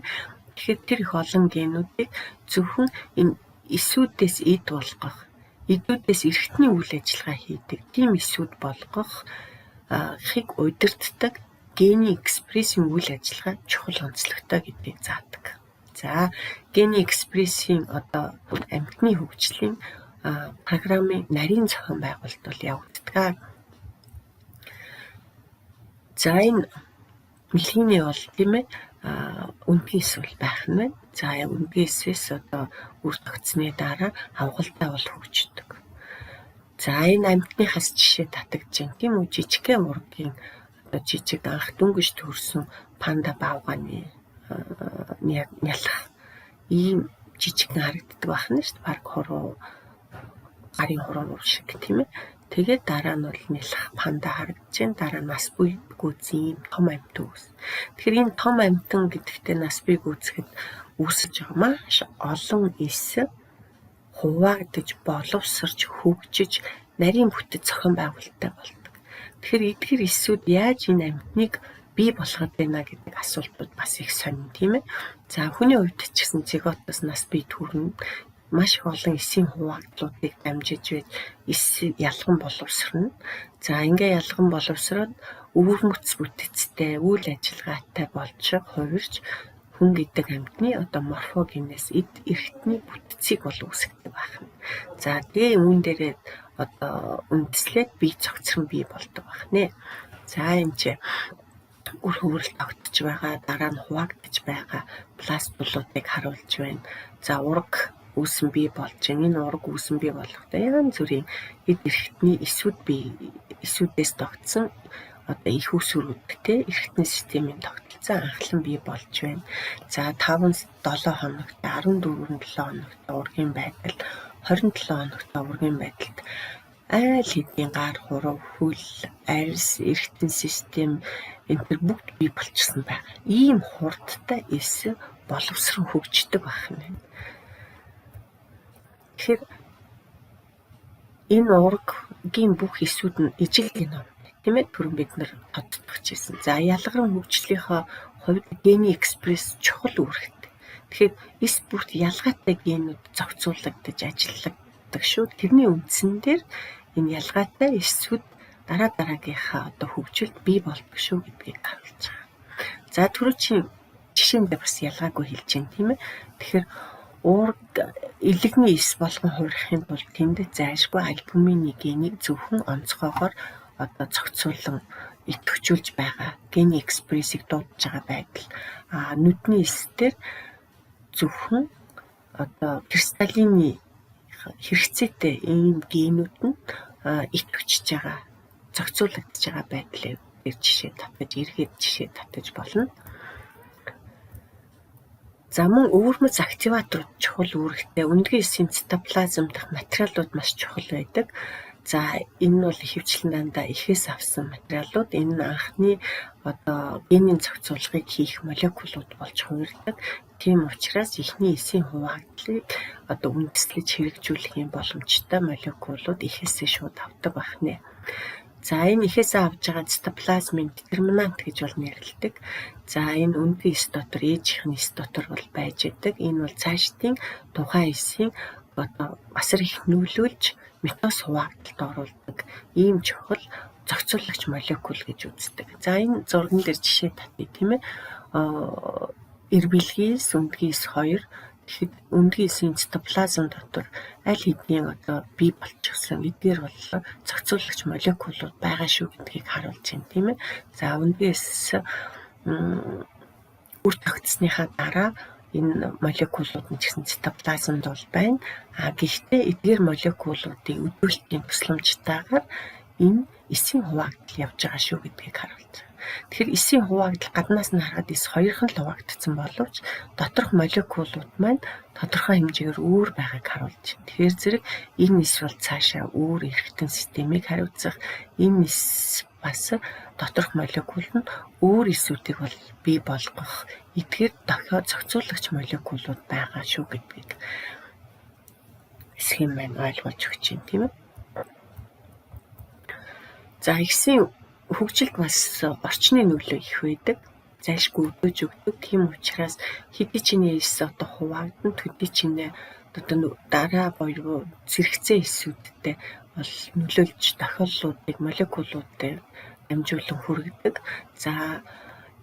Тэгэхээр тэр их олон генүүдийг зөвхөн энэ эсүүдээс эд болгох, эдүүдээс эргэтний үйл ажиллагаа хийдэг тийм эсүүд болгох хийг удирддаг гений экспрессийн үйл ажиллагаа чухал онцлогтой гэдгийг заадаг. За гений экспрессийн одоо амьтны хөгжлийн программын нарийн зохион байгуулалт бол явагддаг. За энэ мэлхийний бол тийм ээ үндгийн эсвэл байх нь байна. За үндгийн эсвээс одоо үр тогтсны дараа авгалтай бол хөгждөг. За энэ амьтныхаас жишээ татагдж байна. Тийм үү, жижигхэн ургийн одоо жижиг анх дөнгөж төрсөн панда баавганы нялх ийм жижигхэн харагддаг байна шүү дээ. Бараг хуруу гарын хуруу шиг тийм ээ. Тэгээд дараа нь бол нялх панда харагдаж байна. Дараа нас буй гүйцэн том амьтан үүс. Тэгэхээр энэ том амьтан гэдэгтээ нас буй гүйцэхэд үүсэж байгаа маш олон эс хуваагдаж, боловсрч, хөгжиж, нарийн бүтэц зохион байгуулалттай болдог. Тэгэхээр эдгээр эсүүд яаж энэ амьтныг бий болгоод байна гэдэг асуултууд бас их сонин тийм ээ. За хүний хувьд ч гэсэн зиготоос нас бий төрнө. Маш их олон эсийн хуваагдлуудыг дамжиж байж эс ялган боловсрно. За ингээ ялган боловсроод өвөрмөц бүтэцтэй, үйл ажиллагаатай болж хувирч хүн гэдэг амьтны одоо морфогенез эд эрхтний бүтцийг бол үүсгдэг байна. За тэгээ үүн дээрээ одоо үндэслээд бие цогцрон бий болдог байна. За энэ ч үр хөврөл тогтож байгаа, дараа нь хуваагдаж байгаа пластулуудыг харуулж байна. За ураг үүсэн бий болж байна. Энэ ураг үүсэн бий болохдоо янз бүрийн эд эрхтний эсүүдээс тогтсон одоо их усүрүүдтэй эрхтний системийн тогтолцоо анхлан бий болж байна. За 5-7 хоногт 14-7 хоногт ургийн байдал, 27 хоногт ургийн байдалд айл хэдийн гар хуруу, хөл, арьс, эрхтэн систем энэ төр бүгд бий болчихсон байгаа. Ийм хурдтай эс боловсрон хөгждөг байна. Тэгэхээр энэ ургийн бүх эсүүд нь ижил геном тийм ээ түрэн бид нар тодтогчсэн. За ялгаран хөгжлийнхөө хувьд гений экспресс чухал үүрэгтэй. Тэгэхээр эс бүрт ялгаатай генүүд зохицуулагдаж ажилладаг шүү. Тэрний үндсэн дээр энэ ялгаатай эсүүд дараагийнхаа одоо хөгжилд бий болдог шүү гэдгийг харуулж байгаа. За түрүүчийн жишээнд бас ялгаагүй хэлж байна тийм ээ. Тэгэхээр ураг элегний эс болгон хувирахын тулд тэнд зайлшгүй альбумины генийг зөвхөн онцгойгоор одоо зохицуулан идэвхжүүлж байгаа гений экспрессийг дуудаж байгаа байдал. Нүдний эсдэр зөвхөн одоо кристаллины хэрэгцээтэй ийм генүүд нь идэвхжиж байгаа, зохицуулагдж байгаа байдлыг жишээ татаж, эргээд жишээ татаж болно. За мөн өвөрмөц активаторууд чухал үүрэгтэй. Өндгийн эсийн цитоплазм дах материалууд маш чухал байдаг. За энэ нь бол ихэвчлэн дандаа эхээс авсан материалууд. Энэ нь анхны одоо генийн зохицуулгыг хийх молекулууд болж хувирдаг. Тийм учраас эхний эсийн хуваагдлыг одоо үндэслэж хэрэгжүүлэх боломжтой молекулууд эхээсээ шууд авдаг байна. За энэ эхээсээ авж байгаа цитоплазмын детерминант гэж бол нэрлэдэг. За энэ өндгийн эс дотор ээжийнх нь эс дотор бол байж идэг. Энэ бол цаашдын тухайн эсийн одоо асар их нөлөөлж митоз хуваагдалд оруулдаг ийм чухал зохицуулагч молекул гэж үздэг. За энэ зурган дээр жишээ татъя тийм ээ. Эрбэлгээс өндгийн эс 2 тэгэхэд өндгийн эсийн цитоплазм дотор аль хэдийн одоо бий болчихсон эдгээр бол зохицуулагч молекулууд байгаа шүү гэдгийг харуулж байна тийм ээ. За өндгийн эс үр тогтсныхаа дараа энэ молекулууд нь ч гэсэн цитоплазмд бол байна. Гэхдээ эдгээр молекулуудыг өдөртлийн тусламжтайгаар энэ эсийн хуваагдал явж байгаа шүү гэдгийг харуулж байгаа. Тэгэхээр эсийн хуваагдал гаднаас нь харахад эс хоёрхан л хуваагдсан боловч доторх молекулууд маань тодорхой хэмжээгээр өөр байгааг харуулж байна. Тэгэхээр зэрэг энэ эс бол цаашаа өөр эрхтэн системийг хариуцах, энэ эс бас доторх молекул нь өөр эсүүдийг бол бий болгох эдгээр дохио зохицуулагч молекулууд байгаа шүү гэдгийг схем маань ойлгуулж өгч байна тийм ээ. За эсийн хөгжилд бас орчны нөлөө их байдаг. Зайлшгүй өдөөж өгдөг. Тийм учраас хэдий чиний эс одоо хуваагдана, төдий чиний одоо дараа буюу зэрэгцээ эсүүдтэй бол нөлөөлж тохиоллуудыг молекулуудыг дамжуулан хүргэдэг. За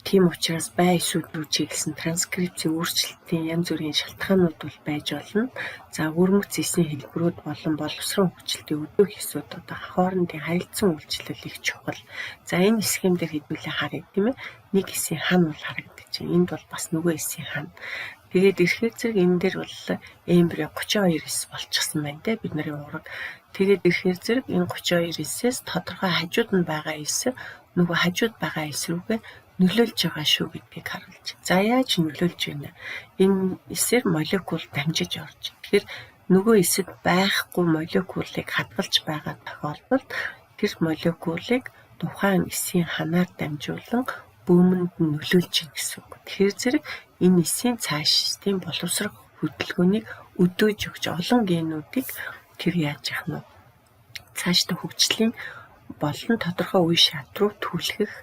Тийм учраас бай эсүүд рүү чиглэсэн транскрипцийн өөрчлөлтийн янз бүрийн шалтгаанууд бол байж болно. За өрмөц эсийн хэлбэрүүд болон боловсрон хөгжилтийн өдөөх эсүүд хоорондын харилцан үйлчлэл их чухал. За энэ схем дээр хэдүүлээ харъя тийм ээ. Нэг эсийн хан бол харагдаж байна. Энд бол бас нөгөө эсийн хан. Тэгээд ирэхээр зэрэг энэ дээр бол эмбрио 32 эс болчихсон байна те бидний ураг. Тэгээд ирэхээр зэрэг энэ 32 эсээс тодорхой хажууд нь байгаа эс нөгөө хажууд байгаа эс рүүгээ нөлөөлж байгаа шүү гэдгийг харуулж. За яаж нөлөөлж байна? Энэ эсээр молекул дамжиж орж. Тэгэхээр нөгөө эсэд байхгүй молекулыг хадгалж байгаа тохиолдолд тэр молекулыг тухайн эсийн ханаар дамжуулан бөөмөнд нь нөлөөлж ийн гэсэн үг. Тэгэхээр зэрэг энэ эсийн цаашдын боловсрох хөдөлгөөнийг өдөөж өгч олон генүүдийг тэр яаж яах нь цаашдаа хөгжлийн болон тодорхой үе шат руу түлхэх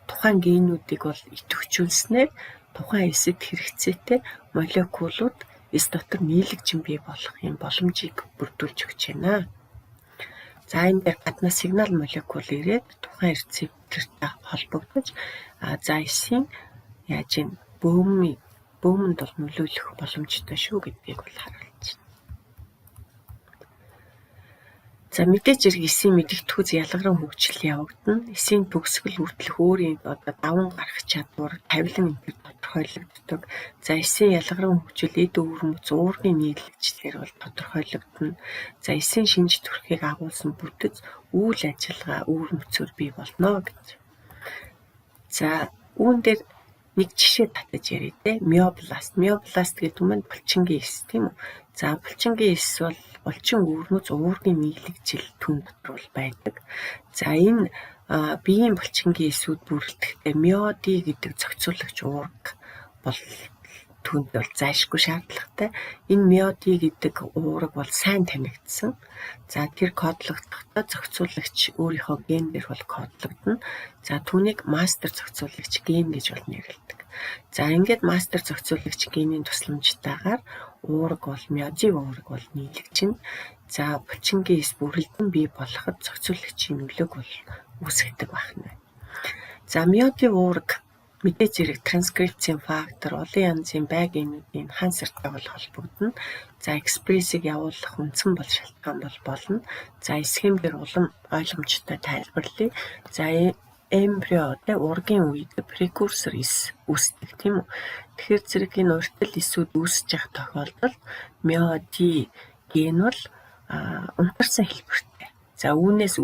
тухайн генүүдийг бол идэвхжүүлснээр тухайн эсэд хэрэгцээтэй молекулууд эс дотор нийлэгжин бий болох юм боломжийг бүрдүүлж өгч байна. За энэ дээр гаднаас сигнал молекул ирээд тухайн рецептортай холбогдож за эсийн яаж ин бөөмөнд бол нөлөөлөх боломжтой шүү гэдгийг бол харуулж байна. За мэдээж зэрэг эсийн мэдэгдэхүйц ялгаран хөгжил явагдана. Эсийн төгсгөл хүртэлх өөрийн даван гарах чадвар, тавилан энэ тодорхойлогддог. За эсийн ялгаран хөгжил эд өвөрмөц уургийн нийлэгчлэр бол тодорхойлогдно. За эсийн шинж төрхийг агуулсан бүтэц үйл ажиллагаа өвөрмөцөөр бий болно гэж. За үүн дээр нэг жишээ татаж ярив те. Миобласт. Миобласт гэдэг нь булчингийн эс тийм үү? За булчингийн эс бол булчин өвөрмөц уургийн нийлэгжил түн дотор бол байдаг. За энэ биеийн булчингийн эсүүд бүрэлдэхтэй миоди гэдэг зохицуулагч уурга бол түнд бол зайлшгүй шаардлагатай. Энэ миоди гэдэг уурга бол сайн танигдсан. За тэр кодлогдохдоо зохицуулагч өөрийнхөө генээр бол кодлогдно. За түүнийг мастер зохицуулагч ген гэж бол нэрлэдэг. За ингээд мастер зохицуулагч генийн тусламжтайгаар уурга бол миоди уурга бол нийлэгжин. За булчингийн эс бүрэлдэн бий болоход зохицуулагчийн нөлөөг бол үүсгэдэг байна. За миоди уурга мэдээж зэрэг транскрипцийн фактор олон янзын бай генүүдийн хан сартай бол холбогдно. За экспрессыг явуулах үндсэн бол шалтгаан бол болно. За схемээр улам ойлгомжтой тайлбарлая. За эмбрио ургийн үед прекурсор эс үүсдэг тийм үү. Тэгэхээр зэрэг энэ уртл эсүүд үүсэж явах тохиолдолд миоди ген бол унтарсан хэлбэртэй. За үүнээс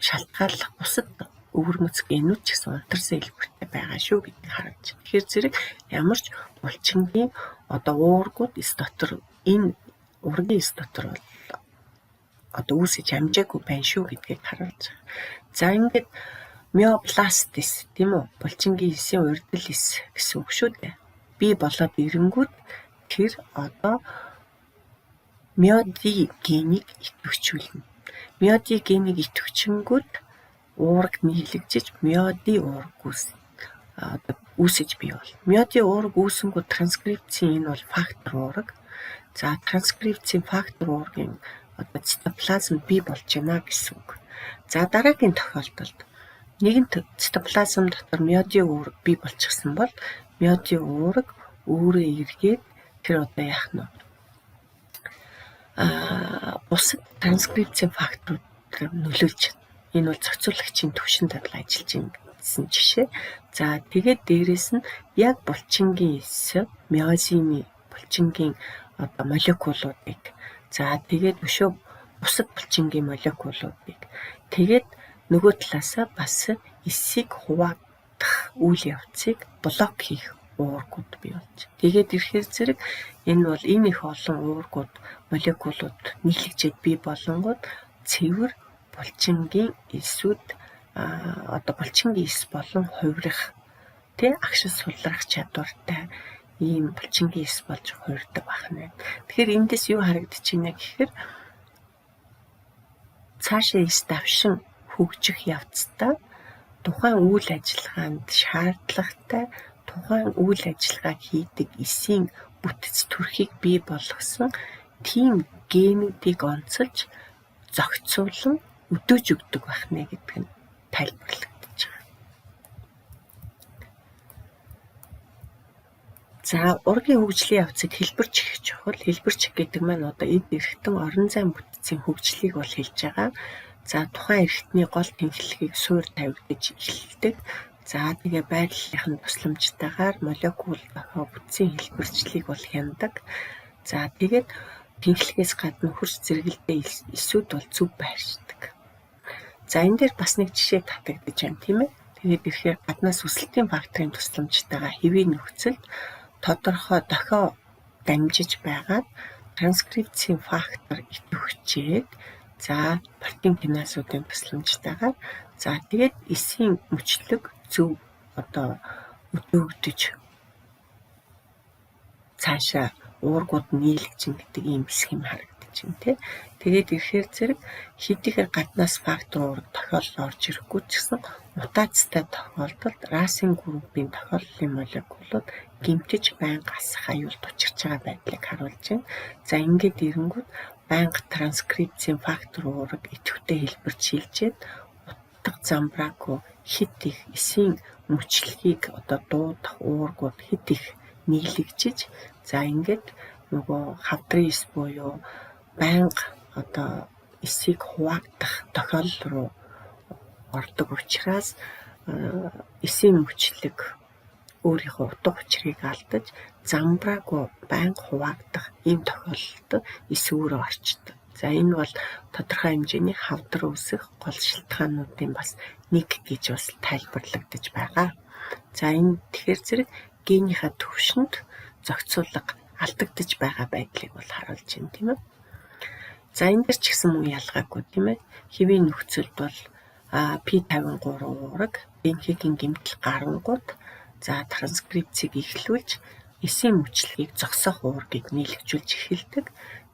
шалтгааллах бусад өвөрмөц генүүд ч гэсэн унтарсан хэлбэртэй байгаа шүү гэдгийг харагдаж байна. Тэгэхээр зэрэг ямар ч булчингийн уургууд эс дотор энэ ургийн эс дотор бол үүсэж амжаагүй байна шүү гэдгийг харуулж байгаа. За ингээд миобласт эс тийм үү? Булчингийн эсийн урдл эс гэсэн үг шүү дээ. Бий болоод ирэнгүүт тэр миоди генийг идэвхжүүлнэ. Миоди генийг идэвхжингүүт уураг нийлэгжиж миоди уураг үүсэж бий бол. Миоди уураг үүсэнгүүт транскрипцийн энэ бол фактор уураг. За транскрипцийн фактор уургийн цитоплазм бий болж байна гэсэн үг. За дараагийн тохиолдолд нэгэн цитоплазм дотор миоди уураг бий болчихсон бол миоди уураг өөрөө эргээд тэр яах нь бусад транскрипцийн факторууд нөлөөлж байна. Энэ бол зохицуулагчийн түвшинд ажиллаж байна гэсэн жишээ. За тэгээд дээрэс нь яг булчингийн эс миозины булчингийн молекулуудыг за тэгээд өшөө бусад булчингийн молекулуудыг тэгээд нөгөө талаасаа бас эсийг хуваагдах үйл явцыг блок хийх уургууд бий болж. Тэгээд ирэхээр зэрэг энэ бол энэ их олон уургууд молекулууд нийлэгжээд бий болонгууд цэвэр булчингийн эсүүд булчингийн эс болон хувирах агшин сулрах чадвартай ийм булчингийн эс болж хувирдаг байна. Тэгэхээр эндээс юу харагдаж байна гэхээр цаашаа эс давшин хөгжих явцдаа тухайн үйл ажиллагаанд шаардлагатай тухайн үйл ажиллагааг хийдэг эсийн бүтэц төрхийг бий болгосон тийм генүүдийг онцолж зохицуулан өдөөж өгдөг байна гэдэг нь тайлбарлагдаж байгаа. За ургийн хөгжлийн явцыг хэлбэрч их чухал. Хэлбэрч гэдэг маань одоо эд эрхтэн орон зай бүтцийн хөгжлийг бол хэлж байгаа. За тухайн эрхтний гол тэнхлэгийг суур тавигдаж эхэлдэг. За тэгээ байрлалын тусламжтайгаар молекул дохио бүтцийн хэлбэрчлийг бол хяндаг. За тэгээд тэнхлэгээс гадна хөрс зэрэгэлдээ эсүүд бол зөв байршдаг. За энэ дээр бас нэг жишээ татагдаж байна тийм ээ. Тэгээд ихээр гаднаас өсөлтийн факторын тусламжтайгаар хэвийн нөхцөлд тодорхой дохио дамжиж байгаад транскрипцийн фактор идэвхжээд за протеин киназуудын тусламжтайгаар за тэгээд эсийн мөчлөг зөв одоо өдөөгдөж цаашаа уургууд нийлэгчин гэдэг ийм хэсэг юм харагдаж байна тий. Тэгээд ирэхээр зэрэг хэдийгээр гаднаас фактор уурга тохиолдол орж ирэхгүй ч гэсэн мутацтай тохиолдолд расын группийн тохиолдлын молекулууд гэмтэж байнга асах аюулд учирч байгаа байдлыг харуулж байна. За ингээд ирэнгүүт байнга транскрипцийн фактор уурга идэвхтэй хэлбэрч шилжээд утга замбраагүй хит их эсийн мөчлөгийг одоо дуудах уургууд хит их нийлэгжиж за ингээд нөгөө хавдрын эс буюу байнга одоо эсийг хуваагдах тохиолдол руу ордог учраас эсийн мөчлөг өөрийнхөө утга учирыг алдаж замбраагүй байнга хуваагдах ийм тохиолдолд эс өөрөө орчдог. За энэ бол тодорхой хэмжээний хавдар үүсэх гол шалтгаануудын бас нэг гэж бас тайлбарлагдаж байгаа. За энэ тэгэхээр зэрэг генийхээ төвшөнд зохицуулга алдагдаж байгаа байдлыг бол харуулж байна тийм ээ. За энэ дэр ч гэсэн мөн ялгаагүй тийм ээ. Хэвийн нөхцөлд бол P53 уурга генхийн гэмтэл гарангууд за транскрипцийг эхлүүлж эсийн мөчлөгийг зогсоох уургийг нийлэгжүүлж эхэлдэг.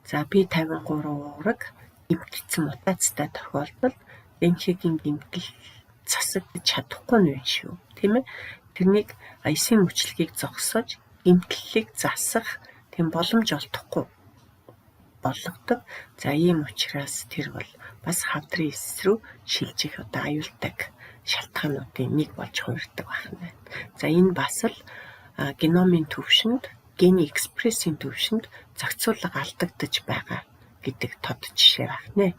За P53 уурга гэмтгдсэн мутацтай тохиолдолд генхийн гэмтэл засагдж чадахгүй нь байна шүү. Тийм ээ. Тэрнийг эсийн мөчлөгийг зогсоож гэмтлэлийг засах тийм боломж олдохгүй болгодог. За ийм учраас тэр бол бас хавдрын эс рүү шилжих одоо аюултай шалтгаануудын нэг болж хувирдаг байна. За энэ бас л геномын төвшөнд, гений экспрессийн төвшөнд зохицуулга алдагдаж байгаа гэдэг тод жишээ байна.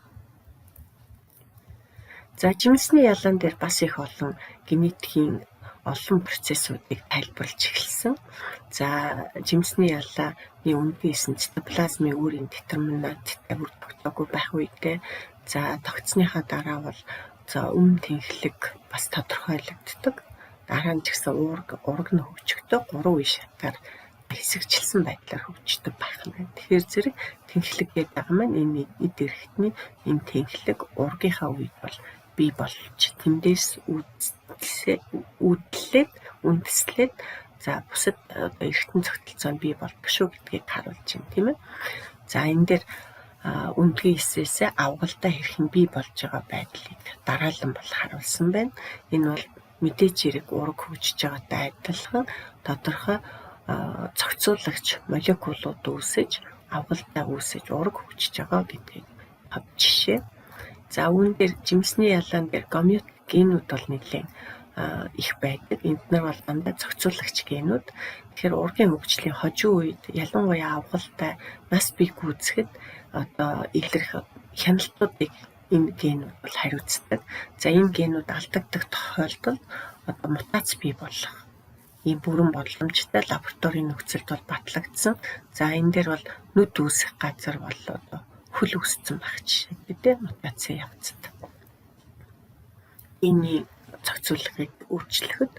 За жимсний ялаан дээр бас их олон генетикийн олон процессуудыг тайлбарлаж эхэлсэн. За жимсний ялааны үнэний эсэнд цитоплазмын өөрийн детерминанттай үр тогтоогүй байх үедээ за тогтсныхаа дараа бол за тэнхлэг бас тодорхойлогддог. Дараа нь ч гэсэн ураг нь хөгжихдээ 3 үе шатаар хэсэгчилсэн байдлаар хөгждөг байх нь. Тэгэхээр зэрэг тэнхлэг гэдэг байгаа маань энэ эд эрхтний энэ тэнхлэг ургийнхаа үед бол бий болж тэндээс үндэслээд за бусад эргэтэн цогцолцоонд бий болдог шүү гэдгийг харуулж байна тийм ээ. За энэ дээр үндгийн эсээсээ авгалдаа хэрхэн бий болж байгаа байдлыг дараалан бол харуулсан байна. Энэ бол мэдээж хэрэг ураг хөгжиж байгаатай адилхан тодорхой зохицуулагч молекулууд үүсэж авгалдаа үүсэж ураг хөгжиж байгаа гэдгийг жишээ. За үүн дээр жимсний ялаан дээр гомеот генүүд бол нэлээд их байдаг. Энд нар бол дандаа зохицуулагч генүүд. Тэгэхээр ургийн хөгжлийн хожим үед ялангуяа авгалтай нас бий гүйцэхэд одоо илэрх хяналтуудыг энэ генүүд бол хариуцдаг. За энэ генүүд алдагдах тохиолдолд одоо мутац бий болох ийм бүрэн боломжтой лабораторийн нөхцөлд бол батлагдсан. За энэ дээр бол нүд үүсэх газар бол одоо хөл үүссэн байх жишээ гэдэг мутацийн явцад. Эний зохицуулгыг өөрчлөхөд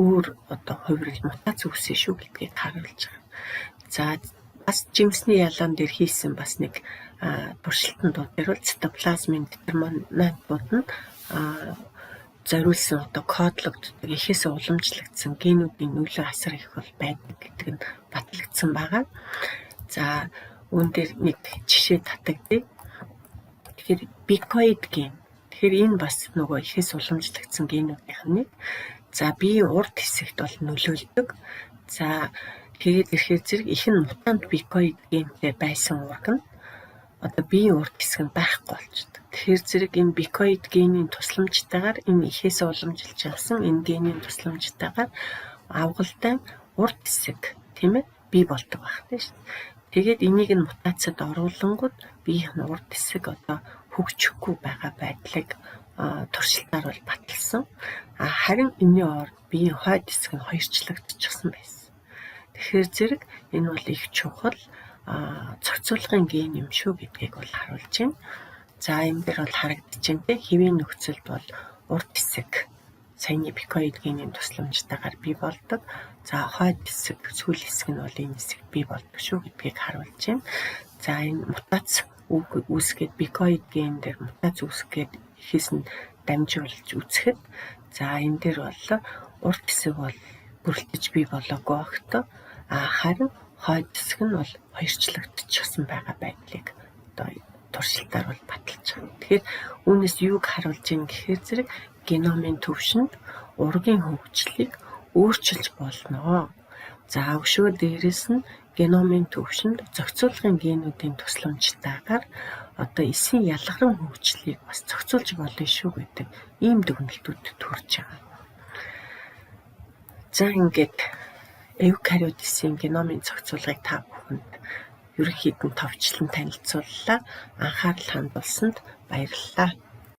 өөр одоо хувирал мутац үүснэ шүү гэдгийг харуулж байгаа. За бас жимсний ялаан дээр хийсэн бас нэг туршилтанд бол цитоплазмын детерминантууд нь зориулсан одоо кодлогддог ихээсээ уламжлагдсан генүүдийн нөлөө асар их бол байдаг гэдэг нь батлагдсан байгаа. За үүн дээр нэг жишээ татагдъя. Тэгэхээр бикоид ген. Тэгэхээр энэ бас нөгөө ихээс уламжлагдсан генүүдийн нэг. За биеийн урд хэсэгт бол нөлөөлдөг. За тэгээд ирэхээр зэрэг ихэнх мутант бикоид гентэй байсан ураг нь одоо биеийн урд хэсэг нь байхгүй болчихдог. Тэгэхээр зэрэг энэ бикоид генийн тусламжтайгаар энэ ихээс уламжилж авсан энэ генийн тусламжтайгаар авгалтай урд хэсэг тийм ээ бий болдог байна шүү дээ. Тэгээд энийг нь мутацид оруулангууд биеийн урд хэсэг одоо хөгжихгүй байгаа байдлыг туршилтаар бол баталсан. Харин энэний орд биеийн хойд хэсэг нь хоёрчлогдчихсан байсан. Тэгэхээр зэрэг энэ бол их чухал зохицуулгын ген юм шүү гэдгийг бол харуулж байна. За энэ дээр бол харагдаж байна те хэвийн нөхцөлд бол урд хэсэг саяны пикоид генийн тусламжтайгаар бий болдог. За хойд хэсэг сүүл хэсэг нь бол энэ хэсэгт бий болдог шүү гэдгийг харуулж байна. За энэ мутац үүсгээд пикоид ген дээр мутац үүсгээд ихэс нь дамжуулж үзэхэд за энэ дээр бол урд хэсэг бол бүрэлдэж бий болоогүй огт харин хойд хэсэг нь бол хоёрчлогдчихсан байгаа байдлыг одоо туршилтаар бол баталж байгаа. Тэгэхээр үүнээс юуг харуулж байна гэхээр зэрэг геномын төвшөнд ургийн хөгжлийг өөрчилж болно. За өшөө дээрэс нь геномын төвшөнд зохицуулгын генүүдийн тусламжтайгаар одоо эсийн ялгаран хөгжлийг бас зохицуулж болно шүү гэдэг ийм дүгнэлтүүд төрж байгаа. За ингээд эвкариотсын геномын зохицуулгыг та бүхэнд ерөнхийдөө товчлон танилцууллаа. Анхаарал хандуулсанд баярлалаа.